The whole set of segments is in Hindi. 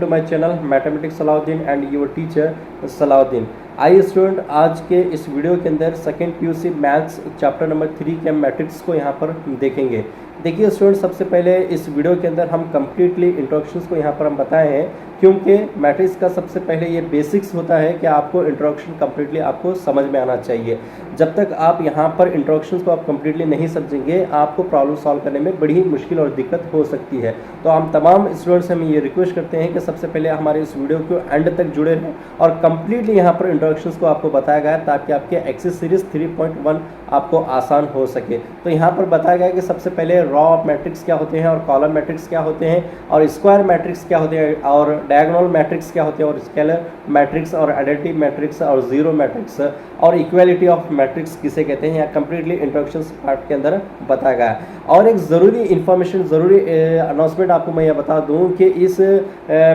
To my channel mathematics Salauddin and your teacher Salauddin. आइए स्टूडेंट, आज के इस वीडियो के अंदर second PUC maths chapter number 3 के मैट्रिक्स को यहाँ पर देखेंगे। देखिए स्टूडेंट, सबसे पहले इस वीडियो के अंदर हम कम्प्लीटली इंट्रोडक्शंस को यहाँ पर हम बताए हैं, क्योंकि मैट्रिक्स का सबसे पहले ये बेसिक्स होता है कि आपको इंट्रोडक्शन कम्प्लीटली आपको समझ में आना चाहिए। जब तक आप यहाँ पर इंट्रोडक्शंस को आप कम्प्लीटली नहीं समझेंगे, आपको प्रॉब्लम सॉल्व करने में बड़ी ही मुश्किल और दिक्कत हो सकती है। तो हम तमाम स्टूडेंट्स से हम ये रिक्वेस्ट करते हैं कि सबसे पहले हमारे इस वीडियो को एंड तक जुड़े रहें और कम्प्लीटली यहाँ पर इंट्रोडक्शंस को आपको बताया गया है, ताकि आपके एक्सेस सीरीज 3.1 आपको आसान हो सके। तो यहाँ पर बताया गया है कि सबसे पहले रॉ मैट्रिक्स क्या होते हैं और कॉलम मैट्रिक्स क्या होते हैं और स्क्वायर मैट्रिक्स क्या होते हैं और डायगोनल मैट्रिक्स क्या होते हैं और स्केलर मैट्रिक्स और आइडेंटिटी मैट्रिक्स और जीरो मैट्रिक्स और इक्वालिटी ऑफ मैट्रिक्स किसे कहते हैं, या कंप्लीटली इंट्रोडक्शन पार्ट के अंदर बताया गया है। और एक ज़रूरी इन्फॉर्मेशन, ज़रूरी अनाउंसमेंट आपको मैं यह बता दूं कि इस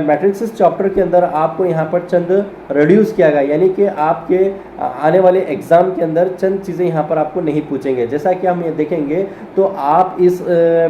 मैट्रिक्स चैप्टर के अंदर आपको यहाँ पर चंद रिड्यूस किया गया, यानी कि आपके आने वाले एग्जाम के अंदर चंद चीज़ें यहाँ पर आपको नहीं पूछेंगे। जैसा कि हम ये देखेंगे तो आप इस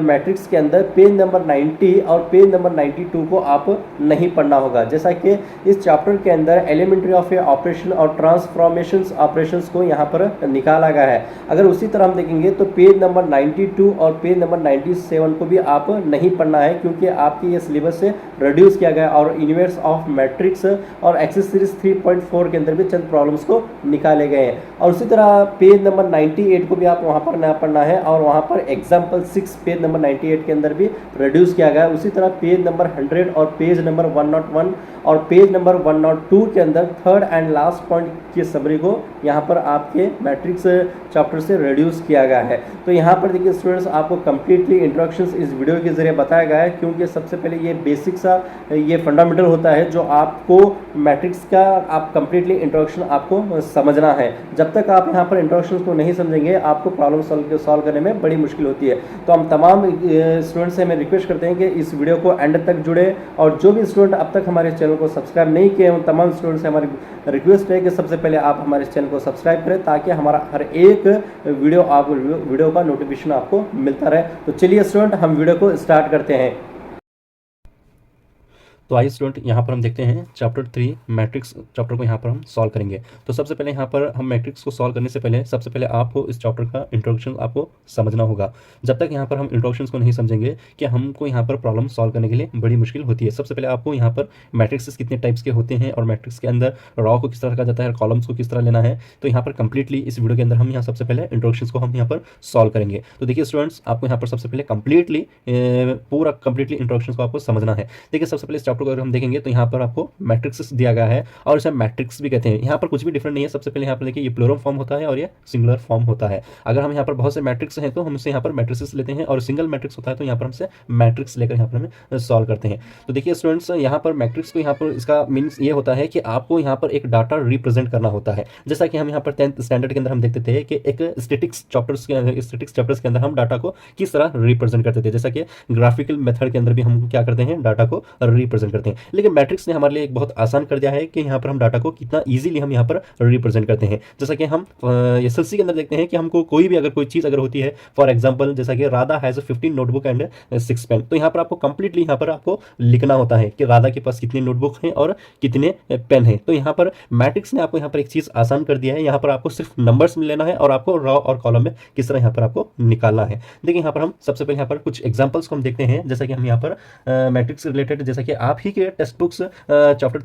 मैट्रिक्स के अंदर पेज नंबर 90 और पेज नंबर 92 को आप नहीं पढ़ना होगा। जैसा कि इस चैप्टर के अंदर एलिमेंट्री ऑफ ए ऑपरेशन और ट्रांसफॉर्मेशंस ऑपरेशंस को यहाँ पर निकाला गया है। अगर उसी तरह हम देखेंगे तो पेज नंबर 92 और पेज नंबर 97 को भी आप नहीं पढ़ना है, क्योंकि आपके ये सिलेबस से रिड्यूस किया गया और यूनिवर्स ऑफ मैट्रिक्स और एक्सेस सीरीज 3.4 के अंदर भी चंद प्रॉब्लम्स को निकाले गए हैं। और उसी तरह पेज नंबर 98 को भी आप वहाँ पर ना पढ़ना है और वहाँ पर एग्जाम्पल 6 पेज नंबर 98 के अंदर भी रिड्यूस किया गया है। उसी तरह पेज नंबर 100 और पेज नंबर 101 और पेज नंबर 102 के अंदर थर्ड एंड लास्ट पॉइंट की समरी को यहाँ पर आपके मैट्रिक्स चैप्टर से रिड्यूस किया गया है। तो यहाँ पर देखिए स्टूडेंट्स, आपको कंप्लीटली इंट्रोडक्शंस इस वीडियो के जरिए बताया गया है, क्योंकि सबसे पहले ये बेसिक सा ये फंडामेंटल होता है जो आपको मैट्रिक्स का आप कंप्लीटली इंट्रोडक्शन आपको समझना है। जब तक आप यहाँ पर इंट्रोडक्शन को नहीं समझेंगे, आपको प्रॉब्लम सॉल्व करने में बड़ी मुश्किल होती है। तो हम तमाम स्टूडेंट्स से हमें रिक्वेस्ट करते हैं कि इस वीडियो को एंड तक जुड़े, और जो भी स्टूडेंट अब तक हमारे चैनल को सब्सक्राइब नहीं किए, उन तमाम स्टूडेंट्स से हमारी रिक्वेस्ट है कि सबसे पहले आप हमारे चैनल को सब्सक्राइब करें, ताकि हमारा हर एक वीडियो का नोटिफिकेशन आपको मिलता रहे। तो चलिए स्टूडेंट, हम वीडियो को स्टार्ट करते हैं। तो आइए स्टूडेंट, यहाँ पर हम देखते हैं चैप्टर 3 मैट्रिक्स चैप्टर को यहाँ पर हम सॉल्व करेंगे। तो सबसे पहले यहाँ पर हम मैट्रिक्स को सॉल्व करने से पहले सबसे पहले आपको इस चैप्टर का इंट्रोडक्शन आपको समझना होगा। जब तक यहाँ पर हम इंट्रोडक्शन को नहीं समझेंगे कि हमको यहाँ पर प्रॉब्लम सॉल्व करने के लिए बड़ी मुश्किल होती है। सबसे पहले आपको यहाँ पर मैट्रिक्स कितने टाइप्स के होते हैं और मैट्रिक्स के अंदर रॉ को किस तरह रखा जाता है और कॉलम्स को किस तरह लेना है, तो यहाँ पर कंप्लीटली इस वीडियो के अंदर हम यहाँ सबसे पहले इंट्रोडक्शन को हम यहाँ पर सॉल्व करेंगे। तो देखिए स्टूडेंट्स, आपको यहाँ पर सबसे पहले कंप्लीटली इंट्रोडक्शन को आपको समझना है। देखिए सबसे पहले इस चैप्टर को अगर हम देखेंगे तो यहाँ पर आपको मैट्रिक्स दिया गया है और इसे मैट्रिक्स भी कहते हैं। यहाँ पर कुछ भी डिफरेंट नहीं है। सबसे पहले यहाँ पर देखिए ये प्लूरल फॉर्म होता है और ये सिंगुलर फॉर्म होता है। अगर हम यहाँ पर बहुत से मैट्रिक्स हैं तो हम इसे यहाँ पर मैट्रिक्स लेते हैं, और सिंगल मैट्रिक्स होता है तो यहाँ पर हमसे मैट्रिक्स लेकर यहाँ पर हम सॉल्व करते हैं। तो देखिए स्टूडेंट्स, यहाँ पर मैट्रिक्स को यहाँ पर इसका मीन्स ये होता है कि आपको यहाँ पर एक डाटा रिप्रेजेंट करना होता है। जैसा कि हम यहाँ पर 10th स्टैंडर्ड के अंदर हम देखते थे कि एक स्टैटिक्स चैप्टर्स के अंदर हम डाटा को किस तरह रिप्रेजेंट करते थे, जैसा कि ग्राफिकल मेथड के अंदर भी हम क्या करते हैं, डाटा को रिप्रेजेंट करते हैं। लेकिन मैट्रिक्स ने हमारे लिए एक बहुत आसान कर दिया है कि यहाँ पर हम डाटा को कितना इजीली हम यहाँ पर रिप्रेजेंट करते हैं। जैसा कि हम एसएलसी के अंदर देखते हैं कि हमको कोई भी अगर कोई चीज़ अगर होती है, फॉर एग्जांपल जैसा कि Radha has 15 notebook and 6 pen, तो यहाँ पर आपको कंप्लीटली यहाँ पर आपको लिखना होता है कि राधा के पास कितने नोटबुक हैं और कितने पेन हैं। तो यहाँ पर मैट्रिक्स ने आपको यहाँ पर एक चीज़ आसान कर दिया है। यहाँ पर आपको सिर्फ नंबर्स में लेना है और आपको रॉ और कॉलम में किस तरह यहाँ पर आपको निकालना है। देखिए यहाँ पर हम सबसे पहले यहाँ पर कुछ एग्जाम्पल्स को हम देखते हैं। जैसा कि हम यहाँ पर मैट्रिक्स रिलेटेड, जैसा कि आप ही के टेक्स्ट बुक्स चैप्टर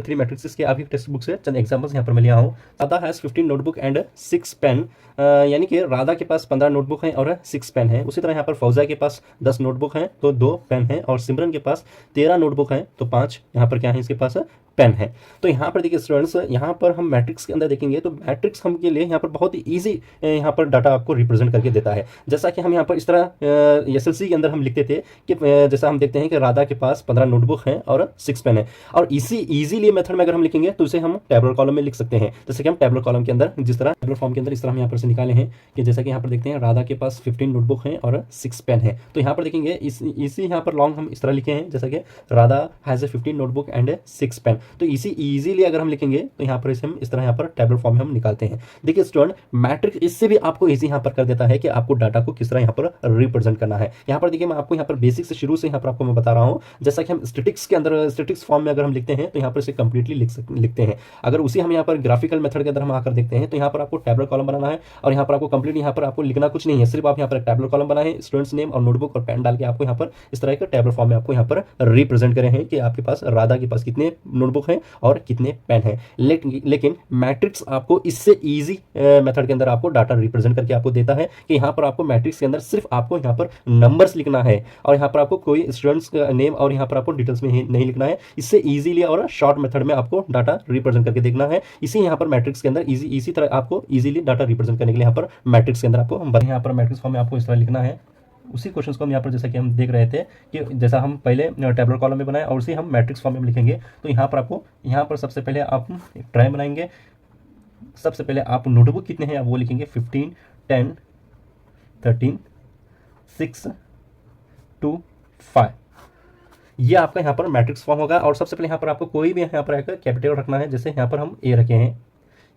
3 मैट्रिक्स के आप ही टेक्स्ट बुक से चंद एग्जांपल्स यहाँ पर मैं लिया हूँ। Radha has 15 notebook and 6 pen, यानी कि राधा के पास 15 नोटबुक हैं और 6 पेन हैं। उसी तरह यहाँ पर फौजा के पास 10 नोटबुक हैं तो 2 पेन हैं, और सिमरन के पास 13 नोटबुक हैं तो 5 यहाँ पर क्या है, इसके पास पेन है। तो यहाँ पर देखिए स्टूडेंट्स, यहाँ पर हम मैट्रिक्स के अंदर देखेंगे तो मैट्रिक्स हम के लिए यहाँ पर बहुत ही ईजी यहाँ पर डाटा आपको रिप्रेजेंट करके देता है। जैसा कि हम यहाँ पर इस तरह एसएलसी के अंदर हम लिखते थे कि जैसा हम देखते हैं कि राधा के पास 15 नोटबुक हैं और 6 पेन है, और इसी ईजीली मेथड में अगर हम लिखेंगे तो इसे हम टेबुलर कॉलम में लिख सकते हैं। जैसे कि हम टेबुलर कॉलम के अंदर जिस तरह टेबुलर फॉर्म के अंदर इस तरह हम यहाँ पर से निकाले हैं कि जैसा कि यहाँ पर देखते हैं राधा के पास 15 नोटबुक हैं और 6 पेन है। तो यहाँ पर देखेंगे इसी यहाँ पर लॉन्ग हम इस तरह लिखे हैं, जैसा कि Radha has 15 notebook and 6 pen. तो इजीली अगर हम लिखेंगे तो यहाँ पर इसे हम इस तरह यहाँ पर टेबल फॉर्म में हम निकालते हैं। देखिए स्टूडेंट, मैट्रिक्स इससे भी आपको इजी यहाँ पर कर देता है कि आपको डाटा को किस तरह यहाँ पर रिप्रेजेंट करना है। यहाँ पर देखिए मैं आपको यहाँ पर बेसिक से शुरू से यहाँ पर आपको मैं बता रहा हूँ। जैसा कि हम स्टैटिक्स के अंदर स्टैटिक्स फॉर्म में अगर हम लिखते हैं तो यहाँ पर इसे कंप्लीटली लिखते हैं। अगर उसी हम यहाँ पर ग्राफिकल मेथड के अंदर हम आकर देखते हैं तो यहाँ पर आपको टैबलर कॉलम बनाना है और यहाँ पर आपको कंप्लीट यहाँ पर आपको लिखना कुछ नहीं है, सिर्फ आप यहाँ पर टैबलर कॉलम बनाए, स्टूडेंट्स नेम और नोटबुक और पेन डाल के आपको यहाँ पर इस तरह का टैबलर फॉर्म में आपको यहाँ पर रिप्रेजेंट करें हैं कि आपके पास राधा के पास कितने नोटबुक हैं और कितने पेन हैं। लेकिन मैट्रिक्स आपको इससे ईजी मेथड के अंदर आपको डाटा रिप्रेजेंट करके आपको देता है कि यहाँ पर आपको मैट्रिक्स के अंदर सिर्फ आपको यहाँ पर नंबर्स लिखना है और यहाँ पर आपको कोई स्टूडेंट्स का नेम और यहाँ पर आपको डिटेल्स में नहीं लिखना है। इससे इजीली और शॉर्ट मेथड में आपको डाटा रिप्रेजेंट करके देखना है। इसी यहाँ पर मैट्रिक्स के अंदर इसी तरह आपको इजीली डाटा रिप्रेजेंट करने के लिए यहाँ पर मैट्रिक्स के अंदर आपको यहाँ पर मैट्रिक्स फॉर्म में आपको इस तरह लिखना है। उसी क्वेश्चन को हम यहाँ पर जैसा कि हम देख रहे थे कि जैसा हम पहले टेबलर कॉलम में बनाए और उसी हम मैट्रिक्स फॉर्म में लिखेंगे। तो यहाँ पर आपको यहाँ पर सबसे पहले आप एक ट्राई बनाएंगे। सबसे पहले आप नोटबुक कितने हैं आप वो लिखेंगे 15, 10, 13, 6, 2, 5। ये आपका यहाँ पर मैट्रिक्स फॉर्म होगा। और सबसे पहले यहाँ पर आपको कोई भी यहाँ पर कैपिटल रखना है, जैसे यहाँ पर हम ए रखे हैं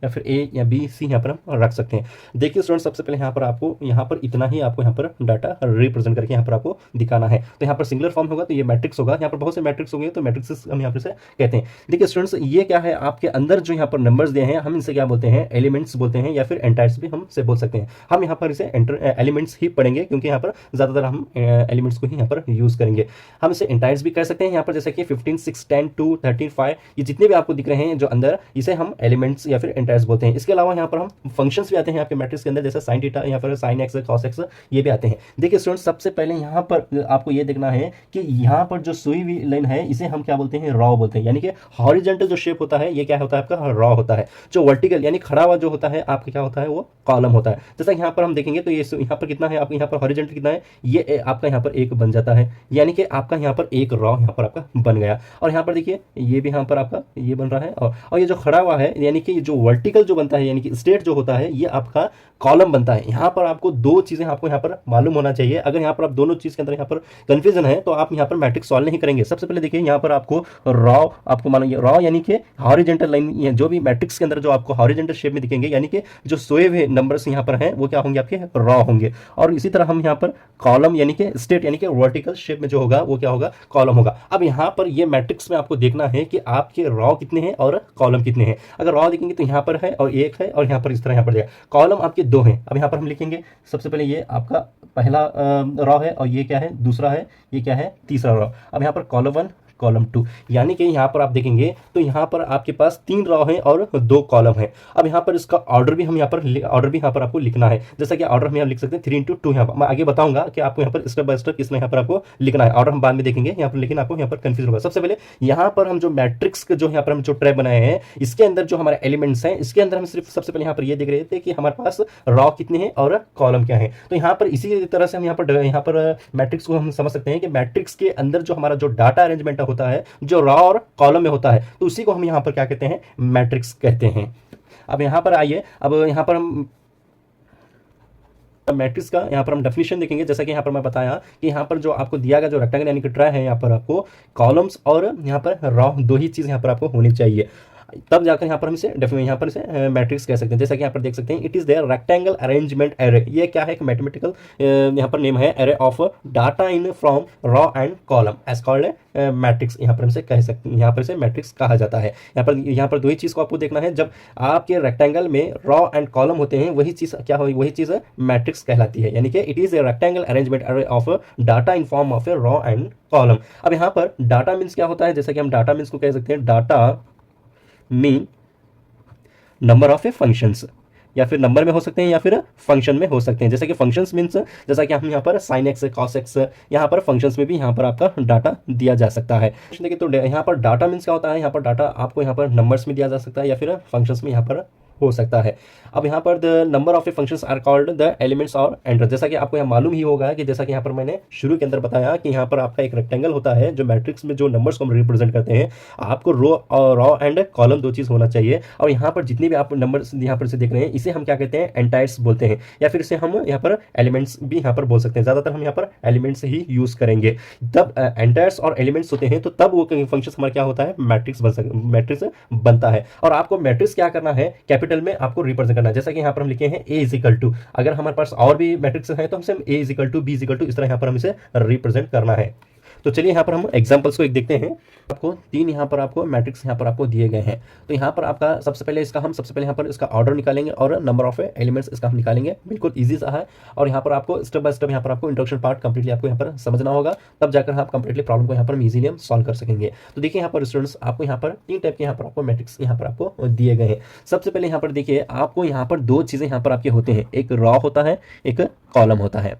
या फिर ए या बी सी यहाँ पर हम रख सकते हैं। देखिए स्टूडेंट, सबसे पहले यहाँ पर आपको यहाँ पर इतना ही आपको यहाँ पर डाटा रिप्रेजेंट करके यहाँ पर आपको दिखाना है। तो यहाँ पर सिंगुलर फॉर्म होगा तो ये मैट्रिक्स होगा। यहाँ पर बहुत से मैट्रिक्स होंगे तो मैट्रिक्स हम यहाँ पर से कहते हैं। देखिए स्टूडेंट्स, ये क्या है, आपके अंदर जो यहाँ पर नंबर्स दिए हैं हम इनसे क्या बोलते हैं, एलिमेंट्स बोलते हैं या फिर एंटायर्स भी हम से बोल सकते हैं। हम यहाँ पर इसे एलिमेंट्स ही पढ़ेंगे क्योंकि यहाँ पर ज़्यादातर हम एलिमेंट्स को ही यहाँ पर यूज़ करेंगे। हम इसे एंटायर्स भी कह सकते हैं। यहाँ पर जैसे कि 15, 6, 10, 2, 13, 5 ये जितने भी आपको दिख रहे हैं जो अंदर, इसे हम एलिमेंट्स या फिर एंटायर्स बोलते हैं। इसके अलावा यहाँ पर हम फंक्शंस भी आते हैं आपके मैट्रिक्स के अंदर, जैसे साइन थीटा, यहाँ पर साइन एक्स, कॉस एक्स, ये भी आते हैं। देखिए स्टूडेंट्स, सबसे पहले यहाँ पर आपको ये देखना है कि यहाँ पर जो सुई हुई लाइन है इसे हम क्या बोलते हैं, रॉ बोलते हैं। यानी कि हॉरिजॉन्टल जो शेप होता है ये क्या होता है, आपका रॉ होता है। जो वर्टिकल यानी खड़ा हुआ जो होता है आपका क्या होता है, वो कॉलम होता है। जैसा यहाँ पर हम देखेंगे तो ये यहाँ पर कितना है, आपका यहाँ पर हॉरिजॉन्टल कितना है, ये आपका यहाँ पर एक बन जाता है। यानी कि आपका यहाँ पर एक रॉ यहाँ पर आपका बन गया। और यहाँ पर देखिए ये भी यहाँ पर आपका ये बन रहा है और ये जो खड़ा हुआ है यानी कि जो वर्टिकल जो बनता है यानी कि स्ट्रेट जो होता है ये आपका कॉलम बनता है। यहाँ पर आपको दो चीजें आपको यहाँ पर मालूम होना चाहिए। अगर यहाँ पर आप दोनों चीज के अंदर यहाँ पर कंफ्यूजन है तो आप यहाँ पर मैट्रिक्स सॉल्व नहीं करेंगे। सबसे पहले देखिए यहाँ पर आपको रॉ आपको मालूम, रॉ यानी कि हॉरिजॉन्टल लाइन, जो भी मैट्रिक्स के अंदर जो आपको हॉरिजॉन्टल शेप में दिखेंगे यानी कि जो सोए हुए नंबर्स यहाँ पर हैं वो क्या होंगे, आपके रॉ होंगे। और इसी तरह हम यहाँ पर कॉलम यानी कि स्ट्रेट यानी कि वर्टिकल शेप में जो होगा वो क्या होगा, कॉलम होगा। अब यहाँ पर ये मैट्रिक्स में आपको देखना है कि आपके रॉ कितने हैं और कॉलम कितने हैं। अगर रॉ देखेंगे तो यहाँ पर है और एक है और यहाँ पर इस तरह यहाँ पर देगा, कॉलम आपके दो हैं। अब यहाँ पर हम लिखेंगे सबसे पहले ये आपका पहला रॉ है और ये क्या है, दूसरा है, ये क्या है, तीसरा रॉ। अब यहाँ पर कॉलम 1 कॉलम 2 यानी कि यहाँ पर आप देखेंगे तो यहाँ पर आपके पास 3 रॉ हैं और 2 कॉलम हैं। अब यहाँ पर इसका ऑर्डर भी हम यहाँ पर आपको लिखना है। जैसा कि ऑर्डर हम यहाँ लिख सकते हैं 3 into 2। यहाँ पर मैं आगे बताऊंगा कि आपको यहाँ पर स्टेप बाय स्टेप किसमें यहाँ पर आपको लिखना है। ऑर्डर हम बाद में देखेंगे यहाँ पर, लेकिन आपको यहाँ पर कंफ्यूज होगा। सबसे पहले यहाँ पर हम जो मैट्रिक्स के जो यहाँ पर हम जो ट्रे बनाए हैं इसके अंदर जो हमारे एलिमेंट्स हैं इसके अंदर हम सिर्फ सबसे पहले यहाँ पर ये देख रहे थे कि हमारे पास रॉ कितने हैं और कॉलम क्या है। तो यहाँ पर इसी तरह से हम यहाँ पर मैट्रिक्स को हम समझ सकते हैं कि मैट्रिक्स के अंदर जो हमारा जो डाटा अरेंजमेंट होता है जो रॉ और कॉलम में होता है तो उसी को हम यहाँ पर क्या कहते हैं, मैट्रिक्स कहते हैं। अब यहाँ पर आइए, अब यहाँ पर हम मैट्रिक्स का यहाँ पर हम डेफिनेशन देखेंगे। जैसा कि यहाँ पर मैं बताया कि यहाँ पर जो आपको दिया गया जो रेक्टेंगल यानी कि ट्राई है, यहाँ पर आपको कॉलम्स और यहाँ पर रॉ दो ही चीज़ यहाँ पर आपको होनी चाहिए, तब जाकर यहाँ पर हम इसे यहाँ पर इसे मैट्रिक्स कह सकते हैं। जैसा कि यहाँ पर देख सकते हैं, it is there rectangle arrangement array. ये क्या है, एक मैथमेटिकल यहाँ पर नेम है, array of data in from row and column as called matrix. यहाँ पर हम इसे कह सकते हैं, यहाँ पर इसे मैट्रिक्स कहा जाता है। यहाँ पर दो ही चीज़ को आपको देखना है, जब आपके रेक्टेंगल में रॉ एंड कॉलम होते हैं वही चीज़ क्या हो, वही चीज़ मैट्रिक्स कहलाती है। यानी कि it is a rectangle arrangement array of data in form of a row and column. अब यहाँ पर डाटा मीन्स क्या होता है, जैसा कि हम डाटा मीन्स को कह सकते हैं, data mean number of a functions, या फिर नंबर में हो सकते हैं या फिर फंक्शन में हो सकते हैं। जैसे कि फंक्शंस मीन्स जैसा कि हम यहाँ पर साइन एक्स, कॉस एक्स, यहाँ पर फंक्शंस में भी यहाँ पर आपका डाटा दिया जा सकता है। देखिए तो यहाँ पर डाटा मीन्स क्या होता है, यहाँ पर डाटा आपको यहाँ पर नंबर्स में दिया जा सकता है या फिर फंक्शंस में यहाँ पर हो सकता है। अब यहाँ पर the number of a functions are called the elements और एंटर। जैसा कि आपको यहाँ मालूम ही होगा कि जैसा कि यहाँ पर मैंने शुरू के अंदर बताया कि यहाँ पर आपका एक रेक्टेंगल होता है जो मैट्रिक्स में जो नंबर्स को हम रिप्रेजेंट करते हैं, आपको रॉ एंड कॉलम दो चीज़ होना चाहिए। और यहाँ पर जितने भी आप नंबर्स यहाँ पर से देख रहे हैं इसे हम क्या कहते हैं, एंटायर्स बोलते हैं, या फिर इसे हम यहाँ पर एलिमेंट्स भी यहाँ पर बोल सकते हैं। ज़्यादातर हम यहाँ पर एलिमेंट्स ही यूज़ करेंगे। तब एंटायर्स और एलिमेंट्स होते हैं तो तब वो फंक्शन हमारा क्या होता है, मैट्रिक्स बनता है। और आपको मैट्रिक्स क्या करना है, कैपिटल में आपको करना है। जैसा कि यहाँ पर हम लिखे हैं a इक्वल टू, अगर हमारे पास और भी मैट्रिक्स है तो हमसे a equal to, b equal to, इस तरह यहाँ पर हम इसे रिप्रेजेंट करना है। तो चलिए यहाँ पर हम एग्जाम्पल्स को एक देखते हैं। आपको 3 यहाँ पर आपको मैट्रिक्स यहाँ पर आपको दिए गए हैं। तो यहाँ पर आपका सबसे पहले यहाँ पर इसका ऑर्डर निकालेंगे और नंबर ऑफ एलिमेंट्स इसका हम निकालेंगे। बिल्कुल ईजी सा है और यहाँ पर आपको स्टेप बाय स्टेप यहाँ पर आपको इंट्रोडक्शन पार्ट कंप्लीटली आपको यहाँ पर समझना होगा, तब जाकर आप कंप्लीटली प्रॉब्लम को यहाँ पर इजीली हम सॉल्व कर सकेंगे। तो देखिए यहाँ पर स्टूडेंट्स आपको यहाँ पर 3 टाइप के यहाँ पर आपको मैट्रिक्स यहाँ पर आपको दिए गए हैं। सबसे पहले यहाँ पर देखिए आपको यहाँ पर 2 चीज़ें यहाँ पर आपके होते हैं, एक रॉ होता है, एक कॉलम होता है।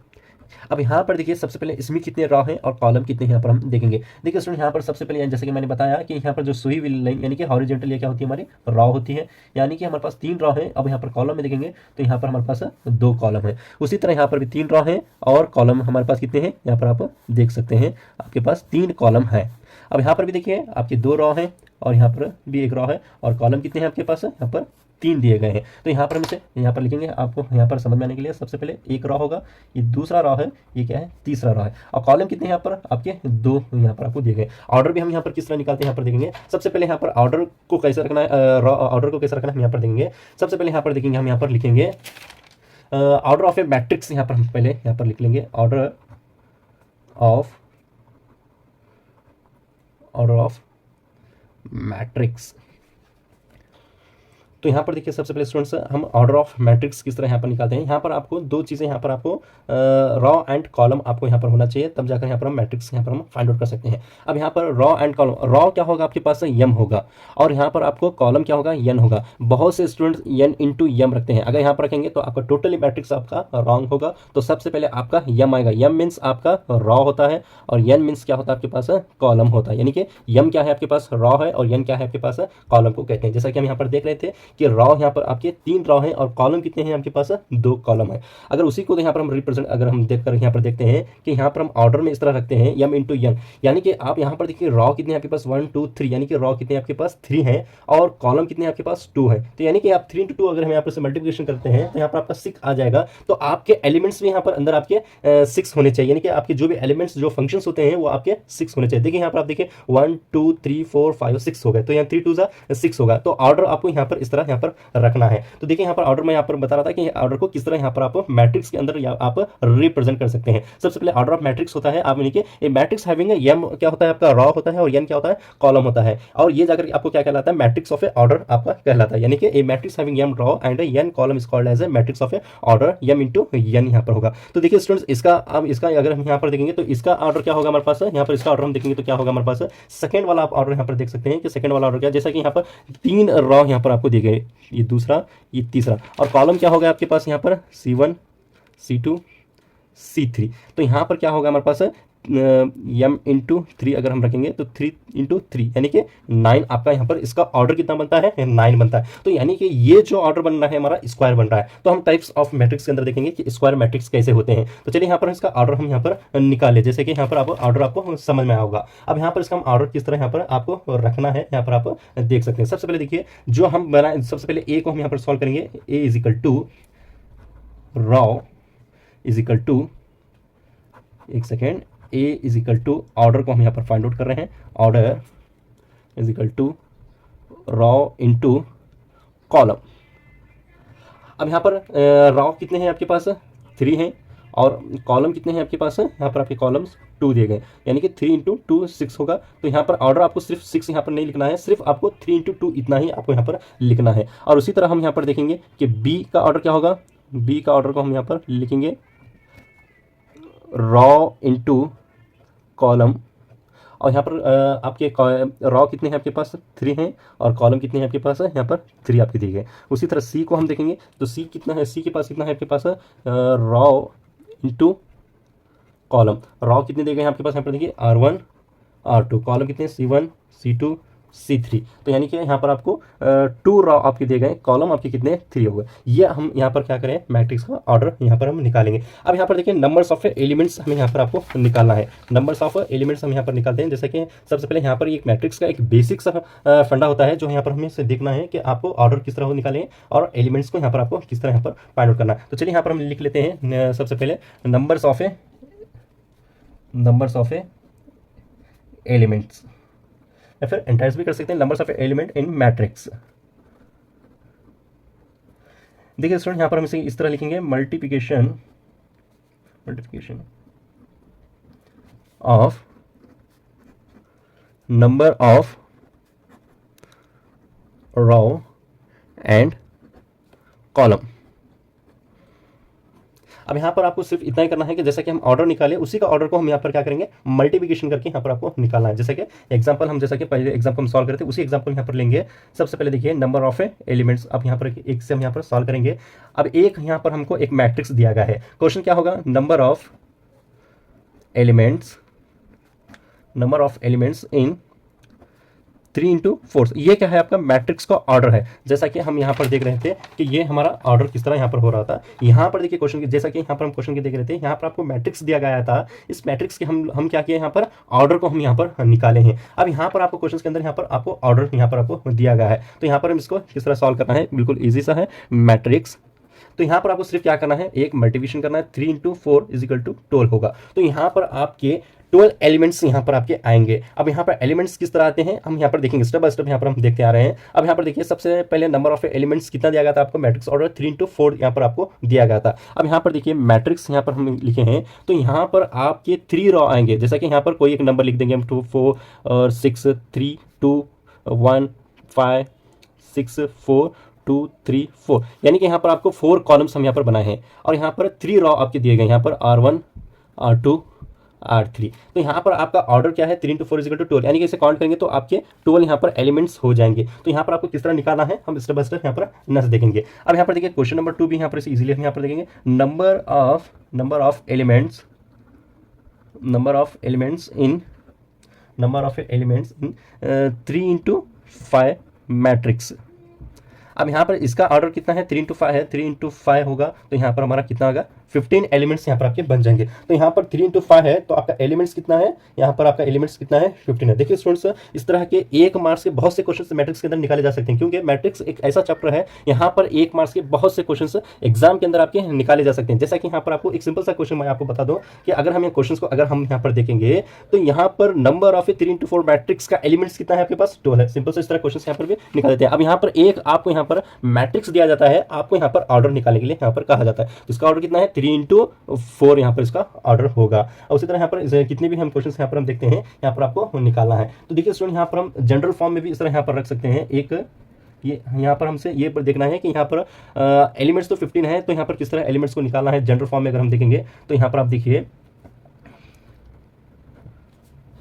अब यहाँ पर देखिए सबसे पहले इसमें कितने रॉ हैं और कॉलम कितने यहाँ पर हम देखेंगे। देखिए स्टूडेंट यहाँ पर सबसे पहले जैसे कि मैंने बताया कि यहाँ पर जो सुई हुई लाइन यानी कि हॉरिजॉन्टल ये क्या होती है हमारी रॉ होती है, यानी कि हमारे पास 3 रॉ है। अब यहाँ पर कॉलम में देखेंगे तो यहाँ पर हमारे पास 2 कॉलम है। उसी तरह यहाँ पर भी 3 रॉ है और कॉलम हमारे पास कितने हैं यहाँ पर आप देख सकते हैं, आपके पास 3 कॉलम है। अब यहाँ पर भी देखिए आपके 2 रॉ है और यहाँ पर भी 1 रॉ है और कॉलम कितने हैं आपके पास यहाँ पर 3 दिए गए हैं। तो यहाँ पर हम इसे यहाँ पर लिखेंगे आपको यहाँ पर समझ में आने के लिए। सबसे पहले 1 रॉ होगा, ये दूसरा रॉ है, ये क्या है तीसरा रॉ है और कॉलम कितने यहाँ पर आपके 2 यहाँ पर आपको दिए गए। ऑर्डर भी हम यहाँ पर किस तरह निकालते हैं यहाँ पर देखेंगे। सबसे पहले यहाँ पर ऑर्डर को कैसे रखना है, ऑर्डर को कैसे रखना है हम यहाँ पर देखेंगे। सबसे पहले यहाँ पर देखेंगे हम यहाँ पर लिखेंगे ऑर्डर ऑफ ए मैट्रिक्स। यहाँ पर हम पहले यहाँ पर लिख लेंगे ऑर्डर ऑफ मैट्रिक्स। तो यहाँ पर देखिए सबसे पहले स्टूडेंट्स हम ऑर्डर ऑफ मैट्रिक्स किस तरह यहाँ पर निकालते हैं। यहाँ पर आपको 2 चीज़ें यहाँ पर आपको रॉ एंड कॉलम आपको यहाँ पर होना चाहिए, तब जाकर यहाँ पर हम मैट्रिक्स यहाँ पर हम फाइंड आउट कर सकते हैं। अब यहाँ पर रॉ एंड कॉलम, रॉ क्या होगा आपके पास यम होगा और यहाँ पर आपको कॉलम क्या होगा यन होगा। बहुत से स्टूडेंट्स यन इंटू यम रखते हैं, अगर यहाँ पर रखेंगे तो आपका टोटली मैट्रिक्स आपका रॉन्ग होगा। तो सबसे पहले आपका यम आएगा, यम मीन्स आपका रॉ होता है और यन मीन्स क्या होता है आपके पास कॉलम होता है। यानी कि यम क्या है आपके पास रॉ है और यन क्या है आपके पास कॉलम को कहते हैं। जैसा कि हम यहाँ पर देख रहे थे कि रॉ यहाँ पर आपके 3 रॉ हैं और कॉलम कितने हैं आपके पास 2 कॉलम है। अगर उसी को यहाँ पर हम रिप्रेजेंट अगर हम देखकर यहाँ पर देखते हैं कि यहाँ पर हम ऑर्डर में इस तरह रखते हैं यम इंटू यन, यानी कि आप यहाँ पर देखिए रॉ कितने आपके पास 1 2 3, यानी कि रॉ कितने आपके पास 3 है और कॉलम कितने आपके पास 2 है। तो यानी कि आप 3 into 2 अगर हम यहाँ पर से मल्टीप्लिकेशन करते हैं तो यहाँ पर आपका 6 आ जाएगा। तो आपके एलिमेंट्स भी यहाँ पर अंदर आपके 6 होने चाहिए, यानी कि आपके जो भी एलिमेंट्स जो फंक्शंस होते हैं वो आपके 6 होने चाहिए। देखिए यहाँ पर आप देखिए 1 2 3 4 5 6 हो गए, तो यहाँ 3 2 6 होगा। तो ऑर्डर आपको यहाँ पर इस तरह यहाँ पर रखना है। तो देखिए यहाँ पर ऑर्डर मैं यहाँ पर बता रहा था कि ऑर्डर को किस तरह यहाँ पर आप मैट्रिक्स के अंदर आप रिप्रेजेंट कर सकते हैं। सबसे पहले ऑर्डर ऑफ मैट्रिक्स होता है, आप यानी कि ए मैट्रिक्स हैविंग एम क्या होता है आपका रॉ होता है और एन क्या होता है कॉलम होता है, और ये जाकर आपको क्या कहलाता है मैट्रिक्स ऑफ ए ऑर्डर आपका कहलाता है। यानी कि a matrix having m row and n column is called as a matrix of a order m into n यहाँ पर होगा। तो देखिए स्टूडेंट्स इसका अगर हम यहाँ पर देखेंगे तो इसका ऑर्डर क्या होगा हमारे पास, यहाँ पर इसका ऑर्डर हम देखेंगे तो क्या होगा हमारे पास सेकंड वाला आप ऑर्डर यहाँ पर देख सकते हैं कि सेकंड वाला ऑर्डर क्या, जैसा कि यहाँ पर 3 रॉ यहाँ पर आपको दिए गए, ये दूसरा ये तीसरा, और कॉलम क्या होगा आपके पास यहाँ पर C1 C2 C3। तो यहाँ पर क्या होगा हमारे पास m इंटू 3 अगर हम रखेंगे तो 3 इंटू 3 यानी कि 9 आपका यहाँ पर इसका ऑर्डर कितना बनता है 9 बनता है। तो यानी कि ये जो ऑर्डर बन रहा है हमारा स्क्वायर बन रहा है। तो हम टाइप्स ऑफ मैट्रिक्स के अंदर देखेंगे कि स्क्वायर मैट्रिक्स कैसे होते हैं। तो चलिए यहाँ पर इसका ऑर्डर हम यहाँ पर निकाले, जैसे कि यहाँ पर आप ऑर्डर आपको समझ में आया होगा। अब यहाँ पर इसका हम ऑर्डर किस तरह यहाँ पर आपको रखना है यहाँ पर आप देख सकते हैं। सबसे पहले देखिए जो हम बनाए, सबसे पहले ए को हम यहाँ पर सॉल्व करेंगे। A is equal to row is equal to, एक second, A is equal to order को हम यहाँ पर फाइंड आउट कर रहे हैं, order is equal to row into column. अब यहाँ पर रॉ कितने हैं आपके पास 3 हैं और कॉलम कितने हैं आपके पास, यहाँ पर आपके कॉलम्स 2 दिए गए, यानी कि 3 इंटू 2 6 होगा। तो यहाँ पर ऑर्डर आपको सिर्फ 6 यहाँ पर नहीं लिखना है, सिर्फ आपको 3 इंटू 2 इतना ही आपको यहाँ पर लिखना है। और उसी तरह हम यहाँ पर देखेंगे कि बी का ऑर्डर क्या होगा, बी का ऑर्डर को हम यहाँ पर लिखेंगे रॉ इंटू कॉलम, और यहाँ पर आपके रॉ कितने हैं आपके पास 3 हैं और कॉलम कितने हैं आपके पास यहाँ पर 3 आपके दिए गए। उसी तरह सी को हम देखेंगे तो सी कितना है, सी के पास कितना है आपके पास रॉ इंटू कॉलम, रॉ कितने दिए गए हैं आपके पास यहाँ पर देखिए R1 R2, कॉलम कितने C1 C2 C3। तो यानी कि यहाँ पर आपको 2 रॉ आपके दिए गए, कॉलम आपके कितने 3 हो गए। ये हम यहाँ पर क्या करें मैट्रिक्स का ऑर्डर यहाँ पर हम निकालेंगे। अब यहाँ पर देखिए नंबर्स ऑफ एलिमेंट्स हमें यहाँ पर आपको निकालना है। नंबर्स ऑफ एलिमेंट्स हम यहाँ पर निकालते हैं। जैसे कि सबसे पहले यहाँ पर एक मैट्रिक्स का एक बेसिक सा फंडा होता है जो यहाँ पर हमें से देखना है कि आपको ऑर्डर किस तरह निकालें और एलिमेंट्स को यहाँ पर आपको किस तरह यहाँ पर फाइंड आउट करना है। तो चलिए यहाँ पर हम लिख लेते हैं सबसे पहले नंबर्स ऑफ एलिमेंट्स, या फिर एंटायर्स भी कर सकते हैं, numbers of element in matrix. देखिए स्टूडेंट यहाँ पर हम इसे इस तरह लिखेंगे, multiplication of number of row and column. अब यहाँ पर आपको सिर्फ इतना ही करना है कि जैसा कि हम ऑर्डर निकाले उसी का ऑर्डर को हम यहाँ पर क्या करेंगे, मल्टीप्लिकेशन करके यहाँ पर आपको निकालना है। जैसे कि एग्जांपल हम जैसा कि पहले एग्जांपल हम सॉल्व करते हैं उसी एग्जांपल यहाँ पर लेंगे। सबसे पहले देखिए नंबर ऑफ एलिमेंट्स, अब यहाँ पर एक से हम यहाँ पर सॉल्व करेंगे। अब एक यहाँ पर हमको एक मैट्रिक्स दिया गया है। क्वेश्चन क्या होगा, number of elements in 3 into 4। ये क्या है, आपका मैट्रिक्स का ऑर्डर है। जैसा कि हम यहाँ पर देख रहे थे कि ये हमारा ऑर्डर किस तरह यहाँ पर हो रहा था। यहाँ पर देखिए क्वेश्चन की, जैसा कि यहाँ पर हम क्वेश्चन की देख रहे थे, यहाँ पर आपको मैट्रिक्स दिया गया था। इस मैट्रिक्स के हम क्या किए, यहाँ पर ऑर्डर को हम यहाँ पर निकाले हैं। अब यहाँ पर आपको क्वेश्चन के अंदर यहाँ पर आपको ऑर्डर यहाँ पर आपको दिया गया है। तो यहाँ पर हम इसको किस तरह सॉल्व करना है, बिल्कुल ईजी सा है। मैट्रिक्स, तो यहाँ पर आपको सिर्फ क्या करना है, एक मल्टीप्लिकेशन करना है। 3 इंटू 4 इज इक्वल टू 12 होगा। तो यहाँ पर आपके 12 एलिमेंट्स यहाँ पर आपके आएंगे। अब यहाँ पर एलिमेंट्स किस तरह आते हैं हम यहाँ पर देखेंगे, स्टेप बाय स्टेप यहाँ पर हम देखते आ रहे हैं। अब यहाँ पर देखिए सबसे पहले नंबर ऑफ एलिमेंट्स कितना दिया गया था आपको, मैट्रिक्स ऑर्डर 3 इंटू 4 यहाँ पर आपको दिया गया था। अब यहाँ पर देखिए मैट्रिक्स यहाँ पर हम लिखे हैं, तो यहाँ पर आपके 3 रॉ आएंगे। जैसा कि यहाँ पर कोई एक नंबर लिख देंगे हम, 2 4 और 6 3 2 1 5 6 4 2 3 4, यानी कि यहाँ पर आपको 4 कॉलम्स हम यहाँ पर बनाए हैं। और यहाँ पर 3 रॉ आपके दिए गए, यहाँ पर R1 R2 R3। तो यहाँ पर आपका ऑर्डर क्या है, 3 इंटू 4 इजिकल टू 12, यानी कि इसे काउंट करेंगे तो आपके 12 यहाँ पर एलिमेंट्स हो जाएंगे। तो यहाँ पर आपको किस तरह निकालना है हम स्टेप बाय स्टेप यहाँ पर नेक्स्ट देखेंगे। अब यहाँ पर देखिए क्वेश्चन नंबर 2 भी यहाँ पर इसे इजीली हम यहाँ पर देखेंगे। Number of elements in 3 into 5 matrix. अब यहाँ पर इसका ऑर्डर कितना है, 3 इंटू 5 है, 3 इंटू 5 होगा तो यहाँ पर हमारा कितना होगा, 15 एलिमेंट्स यहाँ पर आपके बन जाएंगे। तो यहाँ पर 3 इंटू 5 है तो आपका एलिमेंट्स कितना है, यहाँ पर आपका एलिमेंट्स कितना है, 15 है। देखिए स्टूडेंट्स, इस तरह के 1 मार्क्स के बहुत से क्वेश्चन मैट्रिक्स के अंदर निकाले जा सकते हैं, क्योंकि मैट्रिक्स एक ऐसा चैप्टर है यहाँ पर 1 मार्क्स के बहुत से क्वेश्चन एग्जाम के अंदर आपके निकाले जा सकते हैं। जैसा कि यहाँ पर आपको एक सिंपल सा क्वेश्चन मैं आपको बता दूं कि अगर हम क्वेश्चन को अगर हम यहाँ पर देखेंगे तो यहाँ पर नंबर ऑफ 3 इंटू 4 मैट्रिक्स का एलिमेंट्स कितना है आपके पास, 12 है। सिंपल से इस तरह क्वेश्चन यहाँ पर भी निकाल देते हैं। अब यहाँ पर एक आपको यहाँ पर मैट्रिक्स दिया जाता है, आपको यहाँ पर ऑर्डर निकालने के लिए यहाँ पर कहा जाता है। तो इसका ऑर्डर कितना है, 3 इंटू 4 यहाँ पर इसका ऑर्डर होगा। और उसी तरह यहाँ पर कितने भी हम क्वेश्चन यहाँ पर हम देखते हैं, यहाँ पर आपको निकालना है। तो देखिए स्टूडेंट, यहाँ पर हम जनरल फॉर्म में भी इस तरह यहाँ पर रख सकते हैं। एक ये यहाँ पर हमसे ये पर देखना है कि यहाँ पर एलिमेंट्स तो 15 है, तो यहाँ पर किस तरह एलिमेंट्स को निकालना है जनरल फॉर्म में अगर हम देखेंगे तो यहाँ पर आप देखिए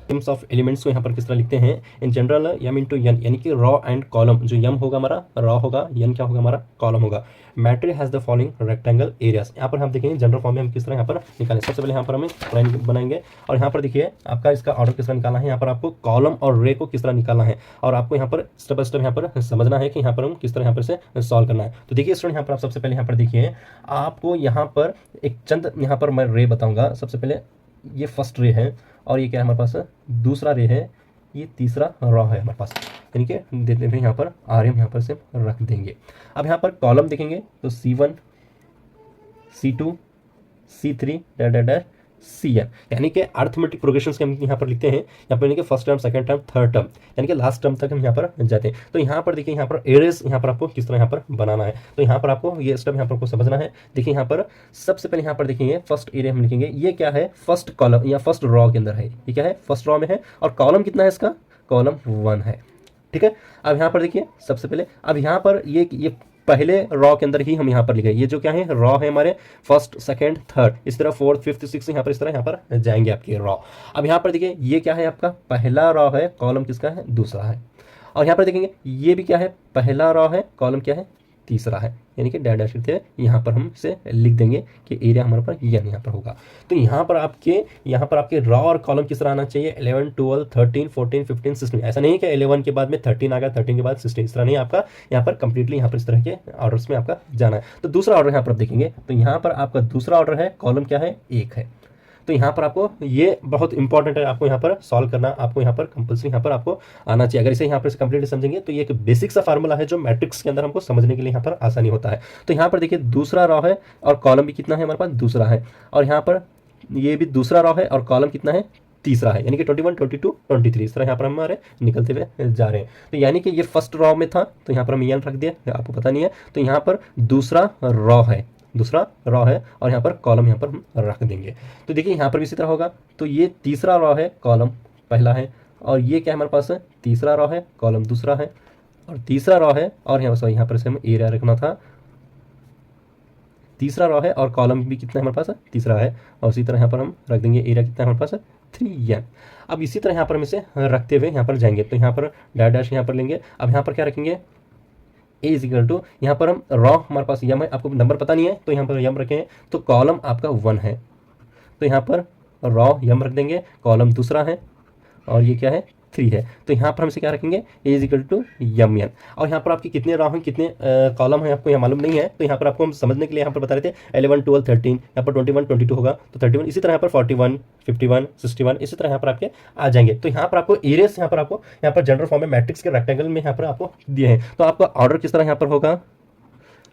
टर्म्स ऑफ एलिमेंट्स को यहाँ पर किस तरह लिखते हैं, in general m into n, यानी कि रॉ एंड कॉलम। जो यम होगा हमारा रॉ होगा, एन क्या होगा हमारा कॉलम होगा। Matrix has the following rectangle areas. यहाँ पर हम देखेंगे जनरल फॉर्म में हम किस तरह यहाँ पर निकालें। सबसे पहले यहाँ पर हम लाइन बनाएंगे और यहाँ पर देखिए आपका इसका ऑर्डर किस तरह निकालना है। यहाँ पर आपको कॉलम और रे को किस तरह निकालना है और आपको यहाँ पर स्टेप बाय स्टेप यहाँ पर समझना है कि यहाँ पर हम किस तरह यहाँ पर से सॉल्व करना है। तो देखिए स्टूडेंट, यहाँ पर आप सबसे पहले यहाँ पर देखिए, आपको यहाँ पर एक चंद यहाँ पर मैं रे बताऊँगा। सबसे पहले ये फर्स्ट रे है और ये क्या है हमारे पास, दूसरा रे है, ये तीसरा रॉ है हमारे पास, यानी कि देते हैं यहाँ पर RM यहाँ पर से रख देंगे। अब यहाँ पर कॉलम देखेंगे तो C1 C2 C3 CN, यानी कि अर्थमेटिक प्रोग्रेशंस के हम यहाँ पर लिखते हैं। यहाँ पर यानी कि first term, second term, third term, यानी कि लास्ट टर्म तक हम यहाँ पर जाते हैं। तो यहाँ पर देखिए यहाँ पर एरेज यहाँ पर आपको किस तरह यहाँ पर बनाना है। तो यहाँ पर आपको ये स्टेप यहाँ पर आपको समझना है। देखिए यहाँ पर सबसे पहले यहाँ पर देखेंगे फर्स्ट एरिया हम लिखेंगे, ये क्या है, फर्स्ट कॉलम या फर्स्ट रॉ के अंदर है। ये क्या है, फर्स्ट रॉ में है और कॉलम कितना है इसका, कॉलम 1 है। ठीक है, अब यहाँ पर देखिए सबसे पहले, अब यहाँ पर ये पहले रॉ के अंदर ही हम यहाँ पर लिखे, ये जो क्या है रॉ है हमारे फर्स्ट सेकंड थर्ड, इस तरह फोर्थ फिफ्थ सिक्स यहाँ पर इस तरह यहाँ पर जाएंगे आपके रॉ। अब यहाँ पर देखिए ये क्या है, आपका पहला रॉ है, कॉलम किसका है, दूसरा है। और यहाँ पर देखेंगे ये भी क्या है, पहला रॉ है, कॉलम क्या है, तीसरा है, यानी कि डैश थे। यहाँ पर हम इसे लिख देंगे कि एरिया हमारे पर यन यहाँ पर होगा। तो यहाँ पर आपके रॉ और कॉलम किस तरह आना चाहिए, 11 12 13 14 15 16। ऐसा नहीं कि 11 के बाद में 13 आ गया, 13 के बाद 16, इस तरह नहीं, आपका यहाँ पर कंप्लीटली यहाँ पर इस तरह के ऑर्डर्स में आपका जाना है। तो दूसरा ऑर्डर यहाँ पर देखेंगे तो यहाँ पर आपका दूसरा ऑर्डर है, कॉलम क्या है, 1 है। तो यहाँ पर आपको ये बहुत इंपॉर्टेंट है, आपको यहाँ पर सॉल्व करना, आपको यहाँ पर कंपल्सरी यहाँ पर आपको आना चाहिए। अगर इसे यहाँ पर कंप्लीटली समझेंगे तो ये एक बेसिक सा फार्मूला है जो मैट्रिक्स के अंदर हमको समझने के लिए यहाँ पर आसानी होता है। तो यहाँ पर देखिए दूसरा रॉ है और कॉलम भी कितना है हमारे पास, दूसरा है। और यहाँ पर ये भी दूसरा रॉ है और कॉलम कितना है, तीसरा है, यानी कि 21 22 23 इस तरह यहाँ पर हमारे निकलते हुए जा रहे हैं। तो यानी कि ये फर्स्ट रॉ में था तो यहाँ पर हम एन रख दिया, आपको पता नहीं है। तो यहाँ पर दूसरा रॉ है, दूसरा रॉ है और यहाँ पर कॉलम यहाँ पर हम रख देंगे। तो देखिए यहाँ पर भी इसी तरह होगा। तो ये तीसरा रॉ है, कॉलम पहला है और ये क्या है हमारे पास, तीसरा रॉ है, कॉलम दूसरा है, और तीसरा रॉ है, और यहाँ पर से हमें एरिया रखना था, तीसरा रॉ है और कॉलम भी कितना है हमारे पास, तीसरा है, और इसी तरह यहाँ पर हम रख देंगे एरिया कितना है हमारे पास, 3n। अब इसी तरह यहाँ पर हम इसे रखते हुए यहाँ पर जाएंगे, तो यहाँ पर डैश डैश यहाँ पर लेंगे। अब यहाँ पर क्या रखेंगे, ए इज इक्वल टू, यहाँ पर हम रॉ हमारे पास यम है, आपको नंबर पता नहीं है तो यहाँ पर यम रखें, तो कॉलम आपका 1 है, तो यहाँ पर रॉ यम रख देंगे, कॉलम दूसरा है, और ये क्या है, 3 है, तो यहाँ पर हम इसे क्या रखेंगे, A is equal to m n. और यहाँ पर आपके कितने रॉ हैं, कितने कॉलम हैं, आपको यहाँ मालूम नहीं है, तो यहाँ पर आपको हम समझने के लिए यहाँ पर बता रहे थे 11 12 13, यहाँ पर 21 22 होगा तो 31, इसी तरह यहाँ पर 41 51 61, इसी तरह यहाँ पर आपके आ जाएंगे। तो यहाँ पर आपको एरियाज यहाँ पर आपको यहाँ पर जनरल फॉर्म में मैट्रिक्स के रेक्टेंगल में यहाँ पर आपको दिए हैं, तो आपका ऑर्डर किस तरह यहाँ पर होगा।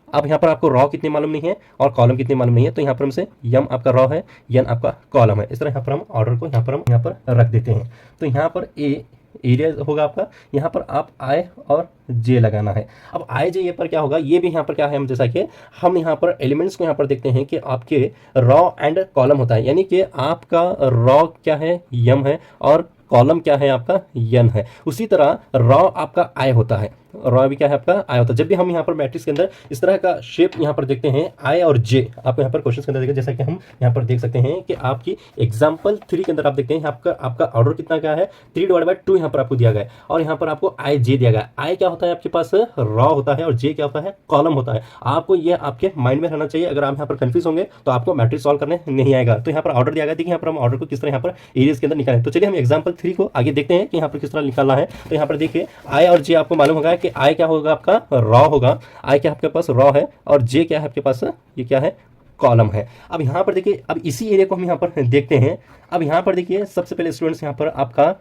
अब यहाँ पर आपको रॉ कितने मालूम नहीं है और कॉलम कितने मालूम नहीं है, तो यहाँ पर हमसे यम आपका रॉ है, एन आपका कॉलम है, इस तरह यहाँ पर हम ऑर्डर को यहाँ पर रख देते हैं। तो यहाँ पर एरिया होगा आपका, यहाँ पर आप आई और जे लगाना है। अब आई जे ये पर क्या होगा, ये भी यहाँ पर क्या है, हम जैसा कि हम यहाँ पर एलिमेंट्स को यहाँ पर देखते हैं कि आपके रॉ एंड कॉलम होता है, यानी कि आपका रॉ क्या है, यम है, और कॉलम क्या है आपका, यन है। उसी तरह रॉ आपका आई होता है, रॉ भी क्या है आपका आई होता है। जब भी हम यहाँ पर मैट्रिक्स के अंदर इस तरह का शेप यहाँ पर देखते हैं आई और जे, आपको यहाँ पर क्वेश्चन के अंदर देखिए, जैसा कि हम यहाँ पर देख सकते हैं कि आपकी एग्जाम्पल 3 के अंदर आप देखते हैं आपका ऑर्डर कितना क्या है, 3/2 यहाँ पर आपको दिया गया है, और यहाँ पर आपको आई जे दिया गया है। आई क्या होता है आपके पास, रॉ होता है, और जे क्या होता है, कॉलम होता है। आपको ये आपके माइंड में रहना चाहिए, अगर आप यहाँ पर कंफ्यूज होंगे तो आपको मैट्रिक्स सॉल्व करने नहीं आएगा। तो यहाँ पर ऑर्डर दिया गया, देखिए यहाँ पर हम ऑर्डर को किस तरह यहाँ पर एरियाज के अंदर निकालें। तो चलिए हम एग्जाम्पल 3 को आगे देखते हैं कि यहाँ पर किस तरह निकालना है। तो यहाँ पर देखिए आई और जे आपको मालूम होगा कि आई क्या होगा, आपका रॉ होगा, आई क्या आपके पास रॉ है, और जे क्या है आपके पास, ये क्या है, कॉलम है। अब यहाँ पर देखिए, अब इसी एरिया को हम यहाँ पर देखते हैं। अब यहाँ पर देखिए सबसे पहले स्टूडेंट्स यहाँ पर आपका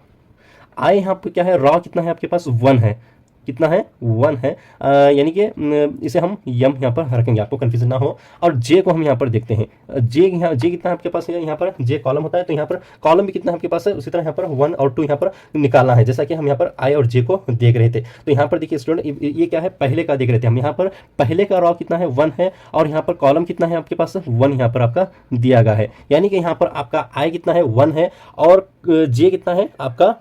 आई यहाँ पर क्या है, रॉ कितना है आपके पास, 1 है, कितना है, 1 है, यानी कि इसे हम यम यहाँ पर रखेंगे, आपको कंफ्यूजन ना हो। और जे को हम यहाँ पर देखते हैं, जे कितना है आपके पास है, यहाँ पर जे कॉलम होता है, तो यहाँ पर कॉलम भी कितना है आपके पास है, उसी तरह यहाँ पर 1 और 2 यहाँ पर निकालना है, जैसा कि हम यहाँ पर आई और जे को देख रहे थे। तो यहाँ पर देखिए स्टूडेंट, ये क्या है, पहले का देख रहे थे हम, यहाँ पर पहले का रॉ कितना है, 1 है, और यहाँ पर कॉलम कितना है आपके पास, 1 यहाँ पर आपका दिया गया है, यानी कि यहाँ पर आपका आई कितना है, 1 है, और जे कितना है आपका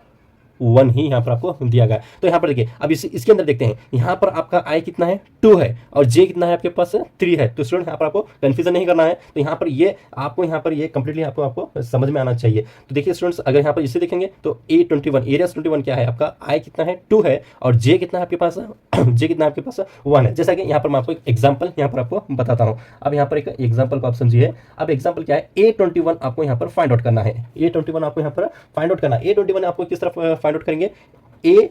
1 ही यहाँ पर आपको दिया गया है। तो यहाँ पर देखिए, अब इसके अंदर देखते हैं, यहाँ पर आपका आई कितना है, 2 है, और जे कितना है आपके पास, 3 है। तो स्टूडेंट यहाँ पर आपको कंफ्यूजन नहीं करना है, तो यहाँ पर ये आपको यहाँ पर ये कंप्लीटली आपको समझ में आना चाहिए। तो देखिए स्टूडेंट्स, अगर यहाँ पर इसे देखेंगे तो A21 एरियाज 21 क्या है आपका, आई कितना है, 2 है, और जे कितना है आपके पास, जे कितना है आपके पास, 1 है। जैसा कि यहाँ पर मैं आपको एक एग्जाम्पल यहाँ पर आपको बताता हूँ। अब यहाँ पर एक एग्जाम्पल को आप समझिए। अब एग्जाम्पल क्या है, A21 आपको यहाँ पर फाइंड आउट करना है, A21 आपको यहाँ पर फाइंड आउट करना है। A21 आपको किस तरफ फाइंड आउट करेंगे, ए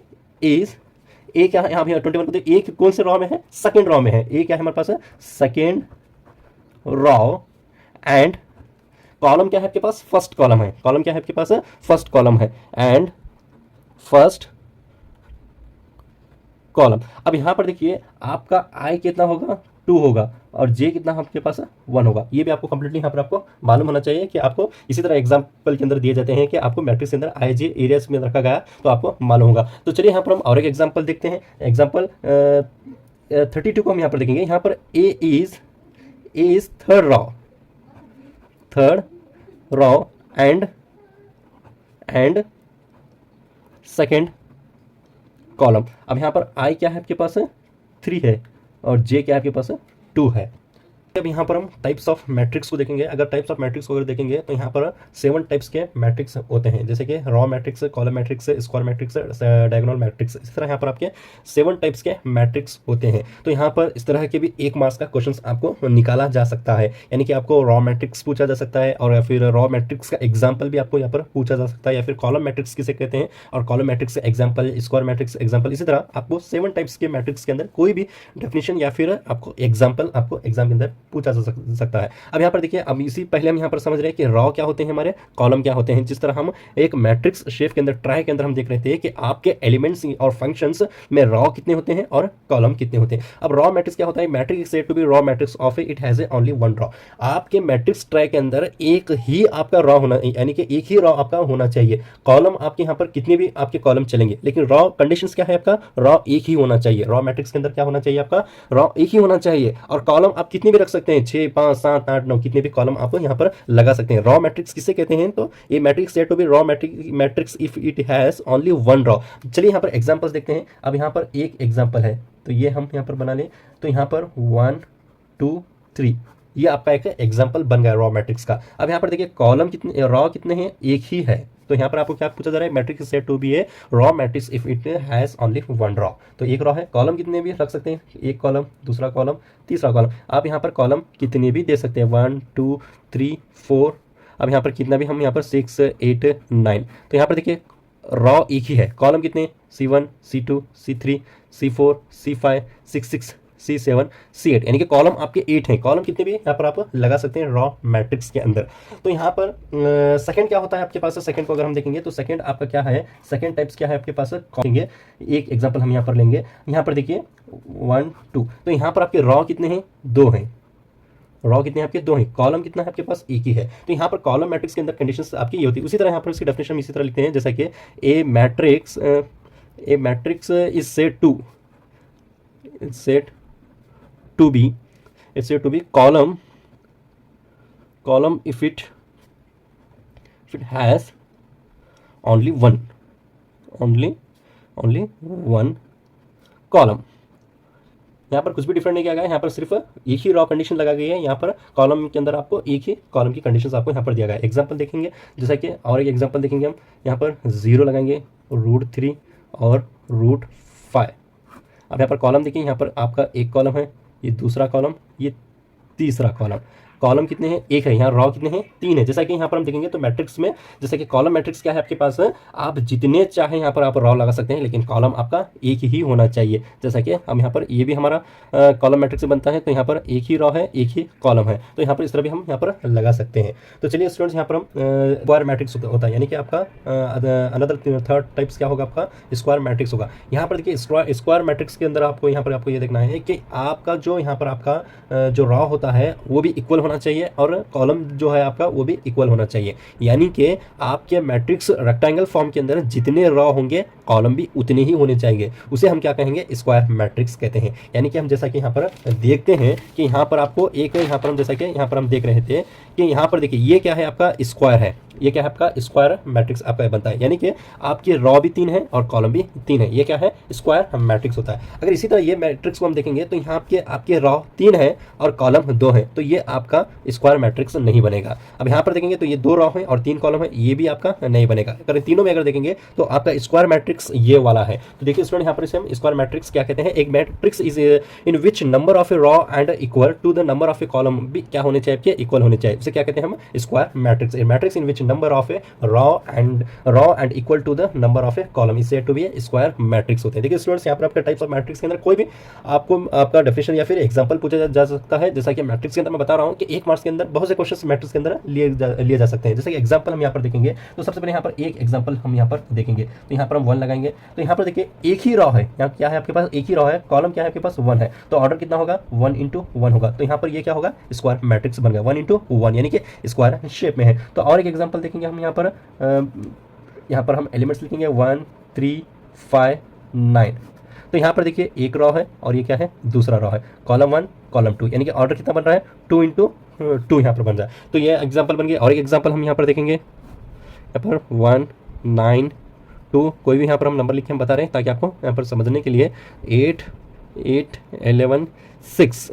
क्या है, यहाँ 21 को ए कौन से रॉ में है, सेकेंड रॉ में है, ए क्या है हमारे पास, सेकेंड रॉ, एंड कॉलम क्या है आपके पास, फर्स्ट कॉलम है, कॉलम क्या है आपके पास, फर्स्ट कॉलम है, एंड फर्स्ट कॉलम। अब यहां पर देखिए आपका आई कितना होगा, 2 होगा, और जे कितना आपके पास 1 होगा। ये भी आपको कंप्लीटली यहाँ पर आपको मालूम होना चाहिए कि आपको इसी तरह एग्जाम्पल के अंदर दिए जाते हैं कि आपको मैट्रिक्स के अंदर आई जे एरियाज में रखा गया, तो आपको मालूम होगा। तो चलिए यहाँ पर हम और एक एग्जाम्पल देखते हैं। एग्जाम्पल 32 को हम यहाँ पर देखेंगे। यहाँ पर A is third row and second column. अब यहाँ पर आई क्या है आपके पास, 3 है, और जे क्या है आपके पास, 2 है। अब यहाँ पर हम टाइप्स ऑफ मैट्रिक्स को देखेंगे। अगर टाइप्स ऑफ मैट्रिक्स को अगर देखेंगे तो यहाँ पर 7 टाइप्स के मैट्रिक्स होते हैं, जैसे कि raw matrix, column matrix, square matrix, diagonal matrix. इस तरह यहाँ पर आपके 7 टाइप्स के मैट्रिक्स होते हैं। तो यहाँ पर इस तरह के भी 1 मार्क्स का क्वेश्चन आपको निकाला जा सकता है, यानी कि आपको रॉ मैट्रिक्स पूछा जा सकता है, और या फिर रॉ मैट्रिक्स का एग्जाम्पल भी आपको यहाँ पर पूछा जा सकता है, या फिर कॉलम मैट्रिक्स किसे कहते हैं, और column matrix example, square matrix example. इसी तरह आपको 7 टाइप्स के मैट्रिक्स के अंदर कोई भी डेफिनेशन या फिर आपको एग्जाम्पल आपको एग्जाम के अंदर पूछा जा सकता है। अब यहाँ पर देखिए, अब इसी पहले हम यहाँ पर समझ रहे हैं कि रॉ क्या होते हैं, हमारे कॉलम क्या होते हैं। जिस तरह हम एक मैट्रिक्स शेप के अंदर, ट्राई के अंदर हम देख रहे थे कि आपके एलिमेंट्स और फंक्शंस में रॉ कितने होते हैं और कॉलम कितने होते हैं। अब रॉ मैट्रिक्स क्या होता है, matrix said to be row matrix of it has only 1 row. आपके मैट्रिक्स ट्राई के अंदर एक ही आपका रॉ होना, यानी कि एक ही रॉ आपका होना चाहिए। कॉलम आपके यहाँ पर कितने भी आपके कॉलम चलेंगे, लेकिन रॉ कंडीशंस क्या है, आपका रॉ एक ही होना चाहिए। रॉ मैट्रिक्स के अंदर क्या होना चाहिए, आपका रॉ एक ही होना चाहिए, और कॉलम आप कितने भी रख सकते हैं, 6, 5, 7, 8, 9 कितने भी कॉलम आप यहाँ पर लगा सकते हैं। रॉ मैट्रिक्स किसे कहते हैं, तो ये matrix set to be row matrix if it has only one row. चलिए यहाँ पर एग्जांपल्स देखते हैं। अब यहाँ पर एक एग्जांपल है, तो ये हम यहाँ पर बना लें। तो यहाँ पर 1 2 3 ये आपका एक एग्जांपल बन गया रॉ मैट्रिक्स का। अब यहाँ पर देखिए कॉलम कितने, रॉ कितने हैं, एक ही है। तो यहाँ पर आपको क्या पूछा जा रहा है, matrix set to be a row matrix if it has only one row. तो एक रॉ है, कॉलम कितने भी रख सकते हैं, एक कॉलम, दूसरा कॉलम, तीसरा कॉलम। आप यहाँ पर कॉलम कितने भी दे सकते हैं, 1 2 3 4। अब यहाँ पर कितना भी हम यहाँ पर 6 8 9। तो यहाँ पर देखिए रॉ एक ही है, कॉलम कितने, C1 C2 C3 C4 C5 C6 C7 C8, यानी कि कॉलम आपके 8 हैं। कॉलम कितने भी यहाँ पर आप लगा सकते हैं रॉ मैट्रिक्स के अंदर। तो यहाँ पर सेकंड क्या होता है आपके पास, सेकंड को अगर हम देखेंगे तो सेकंड आपका क्या है, सेकंड टाइप्स क्या है आपके पास, कॉलेंगे। एक एग्जांपल हम यहाँ पर लेंगे। यहाँ पर देखिए 1 2, तो यहाँ पर आपके रॉ कितने हैं, 2 हैं। रॉ कितने हैं आपके, 2 हैं। कॉलम कितना है आपके पास, एक ही है। तो यहाँ पर कॉलम मैट्रिक्स के अंदर कंडीशंस आपकी ये होती है। उसी तरह यहाँ पर इसकी डेफिनेशन इसी तरह लिखते हैं, जैसा कि a matrix is said to be column if it has only one column। यहाँ पर कुछ भी डिफरेंट नहीं किया गया है, यहाँ पर सिर्फ एक ही रॉ कंडीशन लगा गई है। यहाँ पर कॉलम के अंदर आपको एक ही कॉलम की कंडीशंस आपको यहाँ पर दिया गया है। एग्जांपल देखेंगे, जैसा कि और एक एग्जांपल देखेंगे हम। यहाँ पर 0 लगाएंगे, √3 और √5। अब यहाँ पर कॉलम देखिए, यहाँ पर आपका एक कॉलम है, ये दूसरा कॉलम, ये तीसरा कॉलम। कॉलम कितने हैं, एक है। यहाँ रॉ कितने हैं, 3 है। जैसा कि यहाँ पर हम देखेंगे तो मैट्रिक्स में, जैसा कि कॉलम मैट्रिक्स क्या है आपके पास है, आप जितने चाहें यहाँ पर आप रॉ लगा सकते हैं, लेकिन कॉलम आपका एक ही होना चाहिए। जैसा कि हम यहाँ पर, ये भी हमारा कॉलम मैट्रिक्स से बनता है, तो यहाँ पर एक ही रॉ है, एक ही कॉलम है। तो यहाँ पर इस तरह भी हम यहाँ पर लगा सकते हैं। तो चलिए स्टूडेंट्स, यहाँ पर हम स्क्वायर मैट्रिक्स होता है, यानी कि आपका अनदर थर्ड टाइप्स क्या होगा, आपका स्क्वायर मैट्रिक्स होगा। यहाँ पर देखिए स्क्वायर मैट्रिक्स के अंदर आपको यहाँ पर आपको ये देखना है कि आपका जो यहाँ पर आपका जो रॉ होता है वो भी इक्वल होना चाहिए, और कॉलम जो है आपका वो भी इक्वल होना चाहिए। यानी कि आपके मैट्रिक्स रेक्टेंगल फॉर्म के अंदर जितने रॉ होंगे, कॉलम भी उतने ही होने चाहिए। उसे हम क्या कहेंगे, स्क्वायर मैट्रिक्स कहते हैं। यानी कि हम जैसा कि यहाँ पर देखते हैं कि यहाँ पर आपको एक, यहाँ पर हम जैसा कि यहाँ पर हम देख रहे थे कि यहाँ पर देखिए ये क्या है, आपका स्क्वायर है। ये क्या है, आपका स्क्वायर मैट्रिक्स आपका बनता है। यानी कि आपके रॉ भी 3 है और कॉलम भी 3 है। ये क्या है, स्क्वायर मैट्रिक्स होता है। अगर इसी तरह ये मैट्रिक्स को हम देखेंगे तो यहाँ आपके रॉ 3 है और कॉलम 2 है, तो ये आपका स्क्वायर मैट्रिक्स नहीं बनेगा। अब यहाँ पर देखेंगे तो ये 2 रॉ है और 3 कॉलम है, ये भी आपका नहीं बनेगा। अगर तीनों में अगर देखेंगे तो आपका स्क्वायर मैट्रिक्स ये वाला है। तो देखिए स्टूडेंट, यहाँ पर इसे हम स्क्वायर मैट्रिक्स क्या कहते हैं, एक matrix is in which number of a row and equal to the number of a column भी क्या होने चाहिए, इक्वल होने चाहिए। उसे क्या कहते हैं हम, square matrix. Matrix in which number of a row and equal to the number of a column is said to be a square matrix होते हैं। देखिए स्टूडेंट्स, यहाँ पर आपका टाइप्स ऑफ मैट्रिक्स के अंदर कोई भी आपको आपका डेफिनेशन या फिर एग्जांपल पूछा जा सकता है। जैसा कि मैट्रिक्स के अंदर मैं बता रहा हूँ कि 1 मार्क्स के अंदर बहुत से क्वेश्चन मैट्रिक्स के अंदर लिए जा सकते हैं। जैसे कि एग्जांपल हम यहाँ पर देखेंगे, तो सबसे पहले यहाँ पर एक एग्जांपल हम यहाँ पर देखेंगे। तो यहाँ पर हम 1 लगाएंगे, तो यहाँ पर देखिए एक ही रॉ है, यहाँ क्या है आपके पास, एक ही रॉ है, कॉलम क्या है आपके पास, 1 है। तो ऑर्डर कितना होगा, 1 × 1 होगा। तो यहाँ पर ये क्या होगा, स्क्वायर मैट्रिक्स बन गया, 1 × 1, यानी कि स्क्वायर शेप में है। तो और एक एग्जांपल देखेंगे हम यहाँ पर हम एलिमेंट्स लिखेंगे 1 3 5 9। तो यहाँ पर देखिए एक रॉ है और ये क्या है, दूसरा रॉ है, कॉलम 1 कॉलम 2, यानी कि ऑर्डर कितना बन रहा है, 2 × 2 यहाँ पर बन रहा है। तो ये एग्जांपल बन गया। और एक एग्जांपल हम यहाँ पर देखेंगे, यहाँ पर 1 9 2, कोई भी यहाँ पर हम नंबर लिख के हम बता रहे हैं ताकि आपको यहाँ पर समझने के लिए, 8 8 11 6।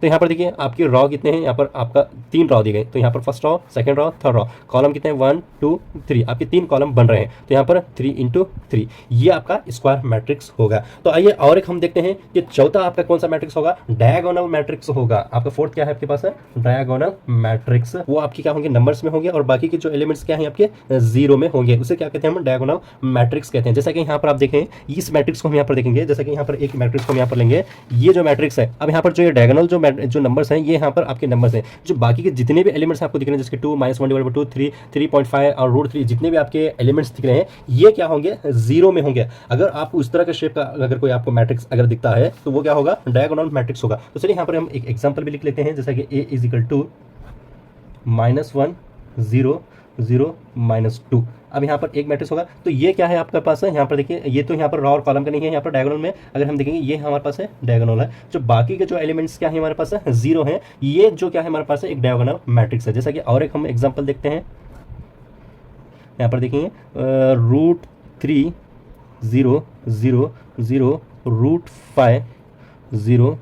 तो यहाँ पर देखिए आपके रॉ कितने हैं, यहाँ पर आपका 3 रॉ दिए गए। तो यहाँ पर first raw, second raw, third raw, column कितने हैं, 1 2 3, आपके 3 कॉलम बन रहे हैं। तो यहाँ पर 3 × 3, ये आपका स्क्वायर मैट्रिक्स होगा। तो आइए और एक हम देखते हैं कि चौथा आपका कौन सा मैट्रिक्स होगा, डायगोनल मैट्रिक्स होगा। आपका फोर्थ क्या है आपके पास है, डायगोनल मैट्रिक्स। वो आपकी क्या होंगे, नंबर्स में होंगे और बाकी के जो एलिमेंट्स क्या है आपके 0 में होंगे। उसे क्या कहते हैं हम, डायगोनल मैट्रिक्स कहते हैं। जैसा कि यहाँ पर आप देखें, इस मैट्रिक्स को हम यहाँ पर देखेंगे, जैसा कि यहाँ पर एक मैट्रिक्स को हम यहाँ पर लेंगे, ये जो मैट्रिक्स है। अब यहाँ पर जो ये डायगोनल जो नंबर्स हैं, ये यहाँ पर आपके नंबर्स हैं। जो बाकी के जितने भी एलिमेंट्स आपको दिख रहे हैं, जैसे 2 -1/2 3 3.5 और √3, जितने भी आपके एलिमेंट्स दिख रहे हैं, ये क्या होंगे, 0 में होंगे। अगर आपको इस तरह का शेप का अगर कोई आपको मैट्रिक्स अगर दिखता है तो वो क्या होगा, डायगोनल मैट्रिक्स होगा। तो चलिए यहाँ पर हम एक एग्जांपल भी लिख लेते हैं, जैसा कि A = -1 0 0 -2। अब यहाँ पर एक मैट्रिक्स होगा, तो ये क्या है आपके पास है, यहाँ पर देखिए ये तो यहाँ पर रॉ और कॉलम का नहीं है, यहाँ पर डायगोनल में अगर हम देखेंगे ये हमारे पास है डायगोनल है। जो बाकी के जो एलिमेंट्स क्या है हमारे पास है 0 है, ये जो क्या है हमारे पास है एक डायगोनल मैट्रिक्स है। जैसा कि और एक हम एग्जाम्पल देखते हैं, यहाँ पर देखेंगे √3 0 0 0 √5 0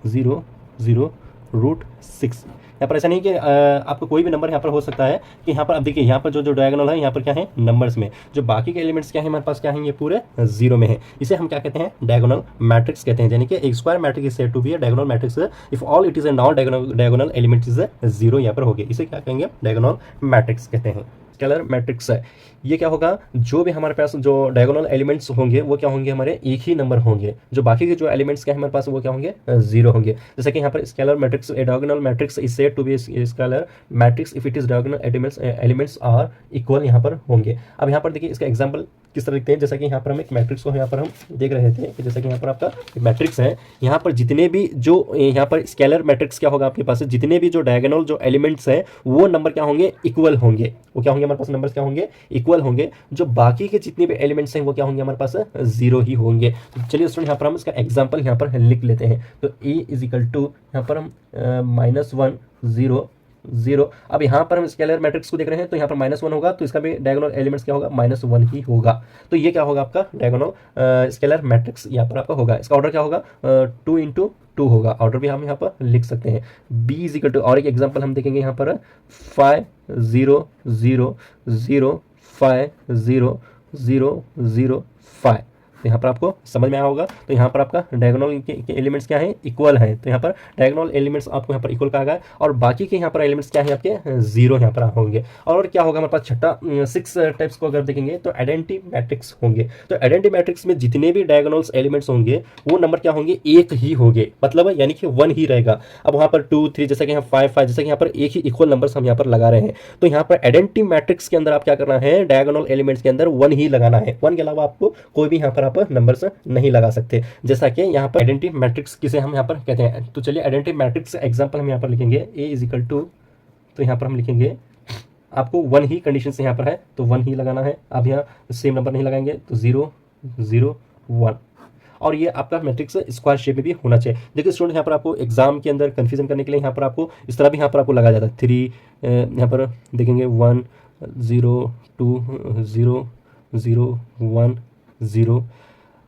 0 0 √6। यहाँ पर ऐसा नहीं कि आपको कोई भी नंबर यहाँ पर हो सकता है कि यहाँ पर अब देखिए यहाँ पर जो डायगोनल है यहाँ पर क्या है नंबर्स में, जो बाकी के एलिमेंट्स क्या है हमारे पास क्या है ये पूरे 0 में है। इसे हम क्या कहते हैं डायगोनल मैट्रिक्स कहते हैं। यानी कि एक square matrix is said to be a diagonal matrix if all it is a non diagonal element is 0 यहाँ पर हो गए। इसे क्या कहेंगे डायगोनल मैट्रिक्स कहते हैं। स्केलर मैट्रिक्स है, ये क्या होगा, जो भी हमारे पास जो डायगोनल एलिमेंट्स होंगे वो क्या होंगे हमारे एक ही नंबर होंगे, जो बाकी के जो एलिमेंट्स क्या है हमारे पास वो क्या होंगे 0 होंगे। जैसे कि यहाँ पर scalar matrix a diagonal matrix is said to be scalar matrix if it is diagonal elements are equal यहाँ पर होंगे। अब यहाँ पर देखिए इसका एग्जाम्पल किस तरह लिखते हैं, जैसा कि यहाँ पर हम एक मैट्रिक्स को यहाँ पर हम देख रहे थे कि जैसा कि यहाँ पर आपका मैट्रिक्स है, यहाँ पर जितने भी जो यहाँ पर स्केलर मैट्रिक्स क्या होगा आपके पास जितने भी जो डायगोनल जो एलिमेंट्स हैं वो नंबर क्या होंगे इक्वल होंगे। वो क्या होंगे हमारे पास नंबर्स क्या होंगे इक्वल होंगे। जो बाकी के जितने भी एलिमेंट्स हैं वो क्या होंगे हमारे पास 0 ही होंगे। तो चलिए स्टूडेंट यहाँ पर हम इसका एग्जाम्पल यहाँ पर लिख लेते हैं। तो a = यहाँ पर हम -1 0 0। अब यहाँ पर हम स्केलर मैट्रिक्स को देख रहे हैं तो यहाँ पर -1 होगा, तो इसका भी डायगोनल एलिमेंट्स क्या होगा -1 ही होगा। तो ये क्या होगा आपका डायगोनल स्केलर मैट्रिक्स यहाँ पर आपका होगा। इसका ऑर्डर क्या होगा 2 × 2 होगा। ऑर्डर भी हम यहाँ पर लिख सकते हैं। b = और एक एग्जांपल हम देखेंगे यहाँ पर 5 0 0 0 5 0 0 0 5। तो यहाँ पर आपको समझ में आया होगा। तो यहाँ पर आपका डायगोनल के एलिमेंट्स क्या हैं इक्वल हैं। तो यहाँ पर डायगोनल एलिमेंट्स आपको यहाँ पर इक्वल कहा गया है और बाकी के यहाँ पर एलिमेंट्स क्या है आपके 0 यहाँ पर होंगे। और क्या होगा हमारे पास छठा 6 टाइप्स को अगर देखेंगे तो आइडेंटिटी मैट्रिक्स होंगे। तो आइडेंटिटी मैट्रिक्स में जितने भी डायगोनल्स एलिमेंट्स होंगे वो नंबर क्या होंगे एक ही होंगे, मतलब यानी कि 1 ही रहेगा। अब वहाँ पर 2 3 जैसा कि यहाँ 5 5 जैसा कि यहाँ पर एक ही इक्वल नंबर्स हम यहाँ पर लगा रहे हैं। तो यहाँ पर आइडेंटिटी मैट्रिक्स के अंदर आप क्या करना है डायगोनल एलिमेंट्स के अंदर 1 ही लगाना है। 1 के अलावा आपको कोई भी यहाँ पर आप नंबर्स नहीं लगा सकते। जैसा कि यहाँ पर आइडेंटिटी मैट्रिक्स किसे हम यहाँ पर कहते हैं। तो चलिए आइडेंटिटी मैट्रिक्स एग्जांपल हम यहाँ पर लिखेंगे a = तो यहाँ पर हम लिखेंगे आपको 1 ही कंडीशन से यहाँ पर है तो 1 ही लगाना है। अब यहाँ सेम नंबर नहीं लगाएंगे तो 0 0 1। और ये आपका मैट्रिक्स स्क्वायर शेप में भी होना चाहिए। देखिए स्टूडेंट यहाँ पर आपको एग्जाम के अंदर कंफ्यूजन करने के लिए यहाँ पर आपको इस तरह भी यहाँ पर आपको लगाया जाता है 3 यहाँ पर देखेंगे 1 0 2 0 0 1 0।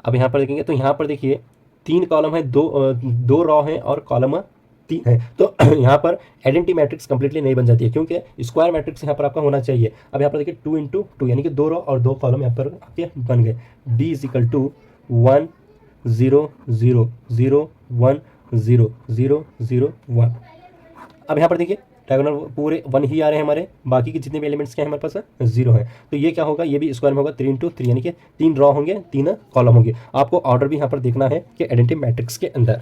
अब यहाँ पर देखेंगे तो यहाँ पर देखिए 3 कॉलम है, दो रॉ हैं और कॉलम 3 है। तो यहाँ पर आइडेंटिटी मैट्रिक्स कंप्लीटली नहीं बन जाती है क्योंकि स्क्वायर मैट्रिक्स यहाँ पर आपका होना चाहिए। अब यहाँ पर देखिए 2 × 2 यानी कि 2 रॉ और 2 कॉलम यहाँ पर आपके बन गए। b = 1 0 0 0 1 0 0 0 1। अब यहाँ पर देखिए डायगोनल पूरे 1 ही आ रहे हैं हमारे, बाकी के जितने भी एलिमेंट्स क्या है हमारे पास 0 है। तो ये क्या होगा ये भी स्क्वायर में होगा 3 × 3 यानी कि 3 रॉ होंगे 3 कॉलम होंगे। आपको ऑर्डर भी यहाँ पर देखना है कि आइडेंटिटी मैट्रिक्स के अंदर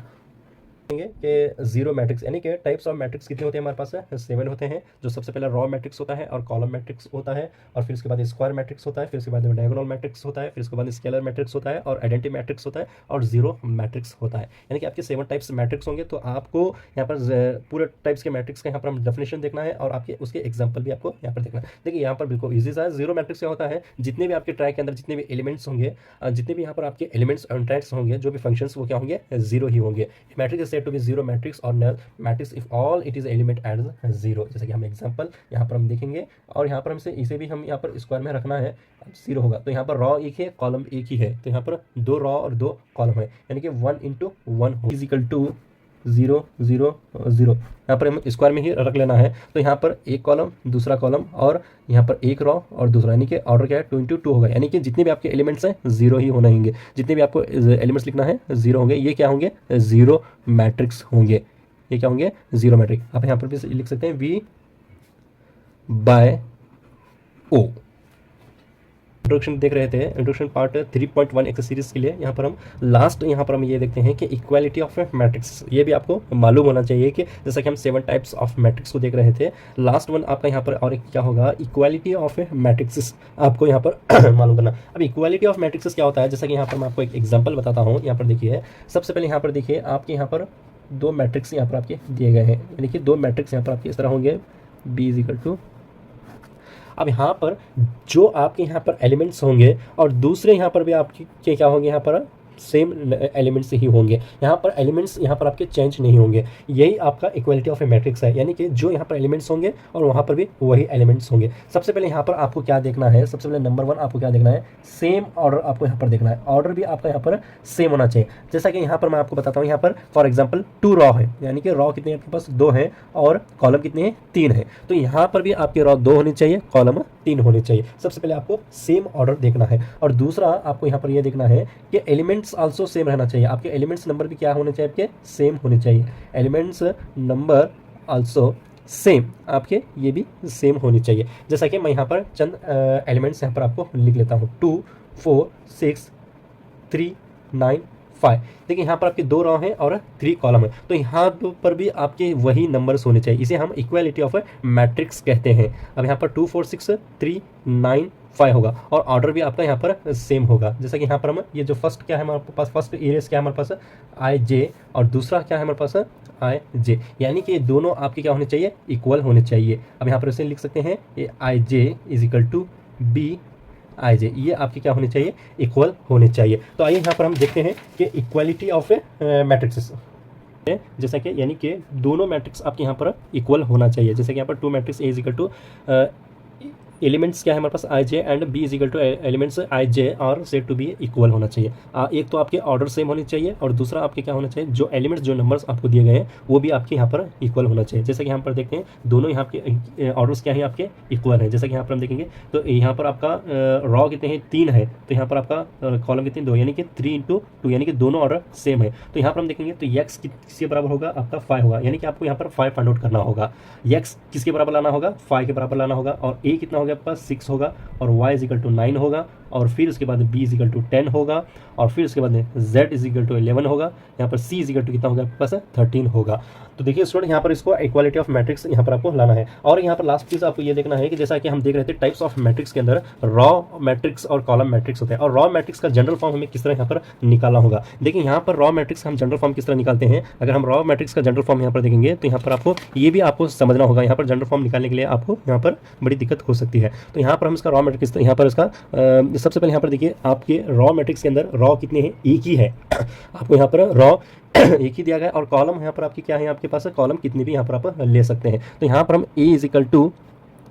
कि 0 मैट्रिक्स यानी कि टाइप्स ऑफ मैट्रिक्स कितने होते हैं हमारे पास 7 होते हैं। जो सबसे पहले रॉ मैट्रिक्स होता है और कॉलम मैट्रिक्स होता है और फिर उसके बाद स्क्वायर मैट्रिक्स होता है, फिर उसके बाद डायगोनल मैट्रिक्स होता है, फिर उसके बाद स्केलर मैट्रिक्स होता है और आइडेंटिटी मैट्रिक्स होता है और 0 मैट्रिक्स होता है। यानी कि आपके 7 टाइप्स मैट्रिक्स होंगे। तो आपको यहाँ पर पूरे टाइप्स के मैट्रिक्स का यहाँ पर हम डेफिनेशन देखना है और आपके उसके एग्जाम्पल भी आपको यहाँ पर देखना है। देखिए यहाँ पर बिल्कुल ईजी सा 0 मैट्रिक्स क्या होता है, जितने भी आपके ट्राई के अंदर जितने भी एलिमेंट्स होंगे, जितने भी यहाँ पर आपके एलिमेंट्स और ट्रैक्स होंगे, जो भी फंक्शंस वो क्या होंगे 0 ही होंगे। Matrix is said to be 0 matrix और null matrix if all it is element at 0। जैसे कि हम एग्जांपल यहाँ पर हम देखेंगे और यहाँ पर हमसे इसे भी हम यहाँ पर स्क्वायर में रखना है। 0 होगा तो यहाँ पर रॉ एक है कॉलम एक ही है, तो यहाँ पर 2 रॉ और 2 कॉलम है यानी कि 1 × 1 इज इक्वल टू 0 0 0। यहाँ पर हम स्क्वायर में ही रख लेना है। तो यहाँ पर एक कॉलम दूसरा कॉलम और यहाँ पर एक रॉ और दूसरा, यानी कि ऑर्डर क्या है 2 × 2 होगा। यानी कि जितने भी आपके एलिमेंट्स हैं 0 ही होने होंगे। जितने भी आपको एलिमेंट्स लिखना है 0 होंगे। ये क्या होंगे 0 मैट्रिक्स होंगे। ये क्या होंगे 0 मैट्रिक्स। आप यहाँ पर भी लिख सकते हैं V/O। इंट्रोडक्शन देख रहे थे, इंट्रोडक्शन पार्ट 3.1 एक्स सीरीज के लिए यहाँ पर हम लास्ट यहाँ पर हम ये देखते हैं कि इक्वालिटी ऑफ मैट्रिक्स। ये भी आपको मालूम होना चाहिए कि जैसा कि हम 7 टाइप्स ऑफ मैट्रिक्स को देख रहे थे, लास्ट वन आपका यहाँ पर और एक क्या होगा इक्वालिटी ऑफ मैट्रिक्स आपको यहाँ पर मालूम करना। अब इक्वालिटी ऑफ मैट्रिक्स क्या होता है, जैसा कि यहाँ पर मैं आपको एक एग्जाम्पल बताता हूँ। यहाँ पर देखिए सबसे पहले यहाँ पर देखिए आपके यहाँ पर 2 मैट्रिक्स यहाँ पर आपके दिए गए हैं, यानी कि 2 मैट्रिक्स यहाँ पर आपके इस तरह होंगे b = अब यहाँ पर जो आपके यहाँ पर एलिमेंट्स होंगे और दूसरे यहाँ पर भी आपके क्या होंगे, यहाँ पर सेम एलिमेंट्स ही होंगे। यहाँ पर एलिमेंट्स यहाँ पर आपके चेंज नहीं होंगे। यही आपका इक्वालिटी ऑफ ए मैट्रिक्स है, यानी कि जो यहाँ पर एलिमेंट्स होंगे और वहाँ पर भी वही एलिमेंट्स होंगे। सबसे पहले यहाँ पर आपको क्या देखना है, सबसे पहले नंबर 1 आपको क्या देखना है, सेम ऑर्डर आपको यहाँ पर देखना है। ऑर्डर भी आपका यहाँ पर सेम होना चाहिए। जैसा कि यहाँ पर मैं आपको बताता हूँ, यहाँ पर फॉर एग्जाम्पल 2 रॉ है, यानी कि रॉ कितने आपके पास 2 है और कॉलम कितने हैं 3 है। तो यहाँ पर भी आपके रॉ 2 होनी चाहिए, कॉलम 3 होने चाहिए। सबसे पहले आपको सेम ऑर्डर देखना है। और दूसरा आपको यहाँ पर यह देखना है कि एलिमेंट्स आल्सो सेम रहना चाहिए। आपके एलिमेंट्स नंबर भी क्या होने चाहिए, आपके सेम होने चाहिए। एलिमेंट्स नंबर आल्सो सेम, आपके ये भी सेम होनी चाहिए। जैसा कि मैं यहाँ पर चंद एलिमेंट्स यहाँ पर आपको लिख लेता हूँ, 2 4 6 3 9 5। देखिए यहाँ पर आपके 2 रॉ हैं और 3 कॉलम है, तो यहाँ पर भी आपके वही नंबर्स होने चाहिए। इसे हम इक्वालिटी ऑफ मैट्रिक्स कहते हैं। अब यहाँ पर 2 4 6 3 9 5 होगा और ऑर्डर भी आपका यहाँ पर सेम होगा। जैसा कि यहाँ पर हम ये जो फर्स्ट क्या है हमारे पास, फर्स्ट एरियस क्या है हमारे पास, आई जे, और दूसरा क्या है हमारे पास, आई जे, यानी कि ये दोनों आपके क्या होने चाहिए, इक्वल होने चाहिए। अब यहाँ पर इसे लिख सकते हैं, A I J is equal to B I J, ये आपके क्या होने चाहिए, इक्वल होने चाहिए। तो आइए यहाँ पर हम देखते हैं कि इक्वालिटी ऑफ मैट्रिक्सेस, जैसा कि यानी कि दोनों मैट्रिक्स आपके यहाँ पर इक्वल होना चाहिए। जैसे कि यहाँ पर 2 matrix A is equal to elements क्या है हमारे पास, I J and B is equal to elements I J और सेट टू बी इक्वल होना चाहिए। एक तो आपके ऑर्डर सेम होनी चाहिए और दूसरा आपके क्या होना चाहिए, जो एलिमेंट्स जो नंबर्स आपको दिए गए हैं वो भी आपके यहाँ पर इक्वल होना चाहिए। जैसे कि यहाँ पर देखते हैं दोनों यहाँ के ऑर्डर्स क्या है आपके इक्वल है। जैसा कि यहाँ पर हम देखेंगे तो यहाँ पर आपका रॉ कितने हैं, 3 है, तो यहाँ पर आपका कॉलम कितने 2, यानी कि 3 × 2, यानी कि दोनों ऑर्डर सेम है। तो यहाँ पर हम देखेंगे तो एक्स किसके बराबर होगा, आपका 5 होगा, यानी कि आपको यहाँ पर 5 फाइंड आउट करना होगा। एक्स किसके बराबर लाना होगा, 5 के बराबर लाना होगा, और ए कितना होगा आपका 6 होगा, और y इज इक्वल टू 9 होगा, और फिर उसके बाद b इज इक्वल टू 10 होगा, और फिर उसके बाद z इज इक्वल टू 11 होगा, यहाँ पर c इज इक्वल टू कितना होगा आपके पास 13 होगा। तो देखिए स्टूडेंट यहाँ पर इसको इक्वालिटी ऑफ मैट्रिक्स यहाँ पर आपको लाना है। और यहाँ पर लास्ट चीज़ आपको ये देखना है कि जैसा कि हम देख रहे थे टाइप्स ऑफ मैट्रिक्स के अंदर रॉ मैट्रिक्स और कॉलम मैट्रिक्स होते हैं, और रॉ मैट्रिक्स का जनरल फॉर्म हमें किस तरह यहाँ पर निकालना होगा। देखिए यहाँ पर रॉ मैट्रिक्स हम जनरल फॉर्म किस तरह निकालते हैं। अगर हम रॉ मैट्रिक्स का जनरल फॉर्म यहाँ पर देखेंगे तो यहाँ पर आपको ये भी आपको समझना होगा। यहाँ पर जनरल फॉर्म निकालने के लिए आपको यहाँ पर बड़ी दिक्कत हो सकती है। तो यहाँ पर हम इसका रॉ मैट्रिक्स यहाँ पर इसका सबसे पहले यहाँ पर देखिए आपके रॉ मैट्रिक्स के अंदर रॉ कितने हैं, एक ही है। आपको यहाँ पर रॉ एक ही दिया गया है, और कॉलम यहाँ पर आपकी क्या है, आपके पास कॉलम कितने भी यहाँ पर आप ले सकते हैं। तो यहाँ पर हम ए इज इक्वल टू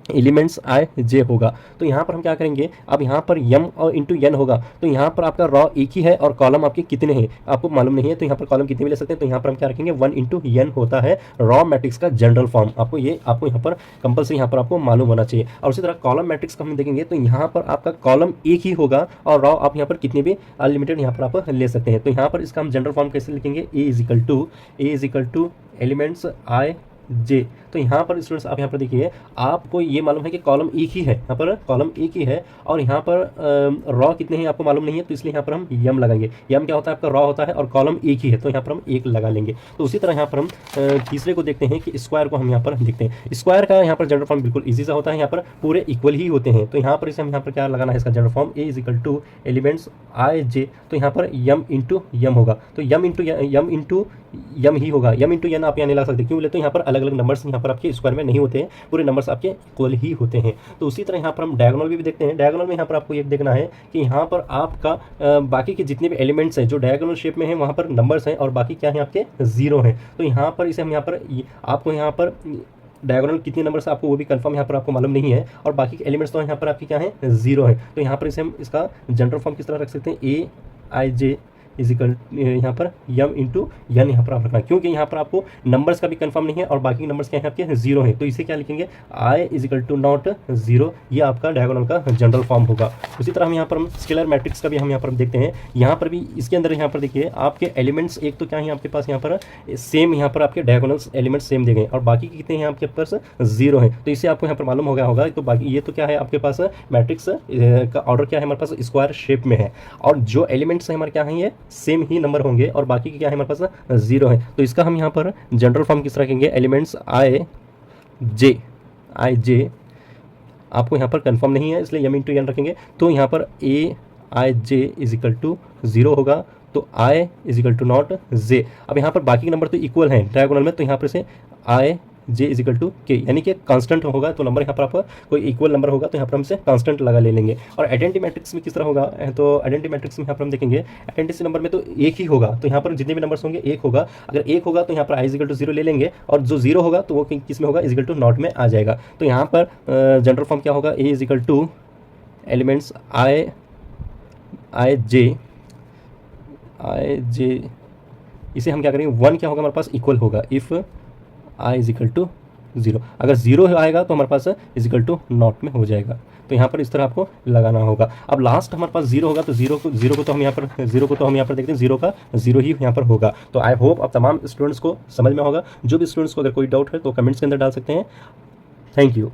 एलिमेंट्स आई जे होगा। तो यहाँ पर हम क्या करेंगे, अब यहाँ पर यम और इंटू एन होगा, तो यहाँ पर आपका रॉ एक ही है और कॉलम आपके कितने हैं आपको मालूम नहीं है, तो यहाँ पर कॉलम कितने भी ले सकते हैं। तो यहाँ पर हम क्या रखेंगे, 1 इंटू एन होता है रॉ मैट्रिक्स का जनरल फॉर्म। आपको यहाँ पर कंपल्सरी यहाँ पर आपको मालूम होना चाहिए। और उसी तरह कॉलम मैट्रिक्स का हम देखेंगे तो यहाँ पर आपका कॉलम एक ही होगा और रॉ आप यहाँ पर कितने भी अनलिमिटेड यहाँ पर आप ले सकते हैं। तो यहाँ पर इसका हम जनरल फॉर्म कैसे लिखेंगे, ए is equal to elements I J. तो यहाँ पर स्टूडेंट्स आप यहाँ पर देखिए आपको ये मालूम है कि कॉलम एक ही है, यहाँ पर कॉलम एक ही है और यहाँ पर रॉ कितने हैं आपको मालूम नहीं है, तो इसलिए यहाँ पर हम यम लगाएंगे। यम क्या होता है, आपका रॉ होता है और कॉलम एक ही है, तो यहाँ पर हम 1 लगा लेंगे। तो उसी तरह यहाँ पर हम तीसरे को देखते हैं कि स्क्वायर को हम यहाँ पर देखते हैं। स्क्वायर का यहाँ पर जनरल फॉर्म बिल्कुल ईजी सा होता है, यहाँ पर पूरे इक्वल ही होते हैं। तो यहाँ पर इसे हम यहाँ पर क्या लगाना है, इसका general form A is equal to elements I J. तो यहाँ पर यम इंटू यम होगा, तो यम इंटू यम ही होगा। यम इंटू यन आप यहाँ नहीं लगा सकते, क्यों बोले तो यहाँ पर अलग अलग नंबर्स यहाँ पर आपके स्क्वायर में नहीं होते हैं, पूरे नंबर्स आपके इक्वल ही होते हैं। तो उसी तरह यहाँ पर हम डायगोनल भी देखते हैं। डायगोनल में यहाँ पर आपको ये देखना है कि यहाँ पर आपका बाकी के जितने भी एलिमेंट्स हैं जो डायगोनल शेप में हैं वहाँ पर नंबर्स हैं और बाकी क्या है आपके 0 हैं। तो यहाँ पर इसे हम यहाँ पर आपको यहाँ पर डायगोनल कितने नंबर्स आपको वो भी कंफर्म यहाँ पर आपको मालूम नहीं है, और बाकी के एलिमेंट्स तो यहाँ पर आपके क्या है 0 है। तो यहाँ पर इसे हम इसका जनरल फॉर्म किस तरह रख सकते हैं, A I J is equal यहाँ पर यम इंटू यन यहाँ पर आप रखना, क्योंकि यहाँ पर आपको नंबर्स का भी कंफर्म नहीं है और बाकी नंबर्स क्या है आपके 0 हैं। तो इसे क्या लिखेंगे, आई इज इक्वल टू नॉट 0, ये आपका डायगोनल का जनरल फॉर्म होगा। उसी तरह हम यहाँ पर स्केलर मैट्रिक्स का भी हम यहाँ पर देखते हैं। यहाँ पर भी इसके अंदर यहाँ पर देखिए आपके एलिमेंट्स एक तो क्या है आपके पास यहाँ पर सेम, यहाँ पर आपके डायगोनल्स एलिमेंट्स सेम दे गए और बाकी कितने हैं आपके पास 0 है। तो इससे आपको यहाँ पर मालूम हो गया होगा। तो बाकी ये तो क्या है आपके पास मैट्रिक्स का ऑर्डर क्या है हमारे पास स्क्वायर शेप में है, और जो एलिमेंट्स है हमारे क्या है ये सेम ही नंबर होंगे और बाकी की क्या है हमारे पास 0 है। तो इसका हम यहाँ पर जनरल फॉर्म किस तरह रखेंगे, एलिमेंट्स आई जे आपको यहाँ पर कंफर्म नहीं है इसलिए यम इंटू एन रखेंगे। तो यहाँ पर ए I J is equal to 0 होगा, तो आई इज इक्वल टू नॉट जे। अब यहाँ पर बाकी के नंबर तो इक्वल हैं डायगोनल में, तो यहाँ पर से आई जे इज इक्वल टू के, यानी कि कांस्टेंट होगा तो नंबर यहाँ पर आपका कोई इक्वल नंबर होगा तो यहाँ पर हम इसे कांस्टेंट लगा ले लेंगे। और आइडेंटिटी मैट्रिक्स में किस तरह होगा, तो आइडेंटिटी मैट्रिक्स में यहाँ पर हम देखेंगे आइडेंटिटी नंबर में तो एक ही होगा, तो यहाँ पर जितने भी नंबर्स होंगे एक होगा। अगर एक होगा तो यहाँ पर आई इज इक्वल टू 0 ले लेंगे, और जो 0 होगा तो वो किस में होगा, इज इक्वल टू नॉट में आ जाएगा। तो यहाँ पर जनरल फॉर्म क्या होगा, a is equal to elements I j, इसे हम क्या करेंगे, 1 क्या होगा हमारे पास, इक्वल होगा if i is equal to 0। अगर 0 आएगा तो हमारे पास इज इक्वल टू नॉट में हो जाएगा। तो यहाँ पर इस तरह आपको लगाना होगा। अब लास्ट हमारे पास 0 होगा तो 0 को तो हम यहाँ पर देखते हैं 0 का 0 ही यहाँ पर होगा। तो आई होप अब तमाम स्टूडेंट्स को समझ में होगा। जो भी स्टूडेंट्स को अगर कोई डाउट है तो कमेंट्स के अंदर डाल सकते हैं। Thank you.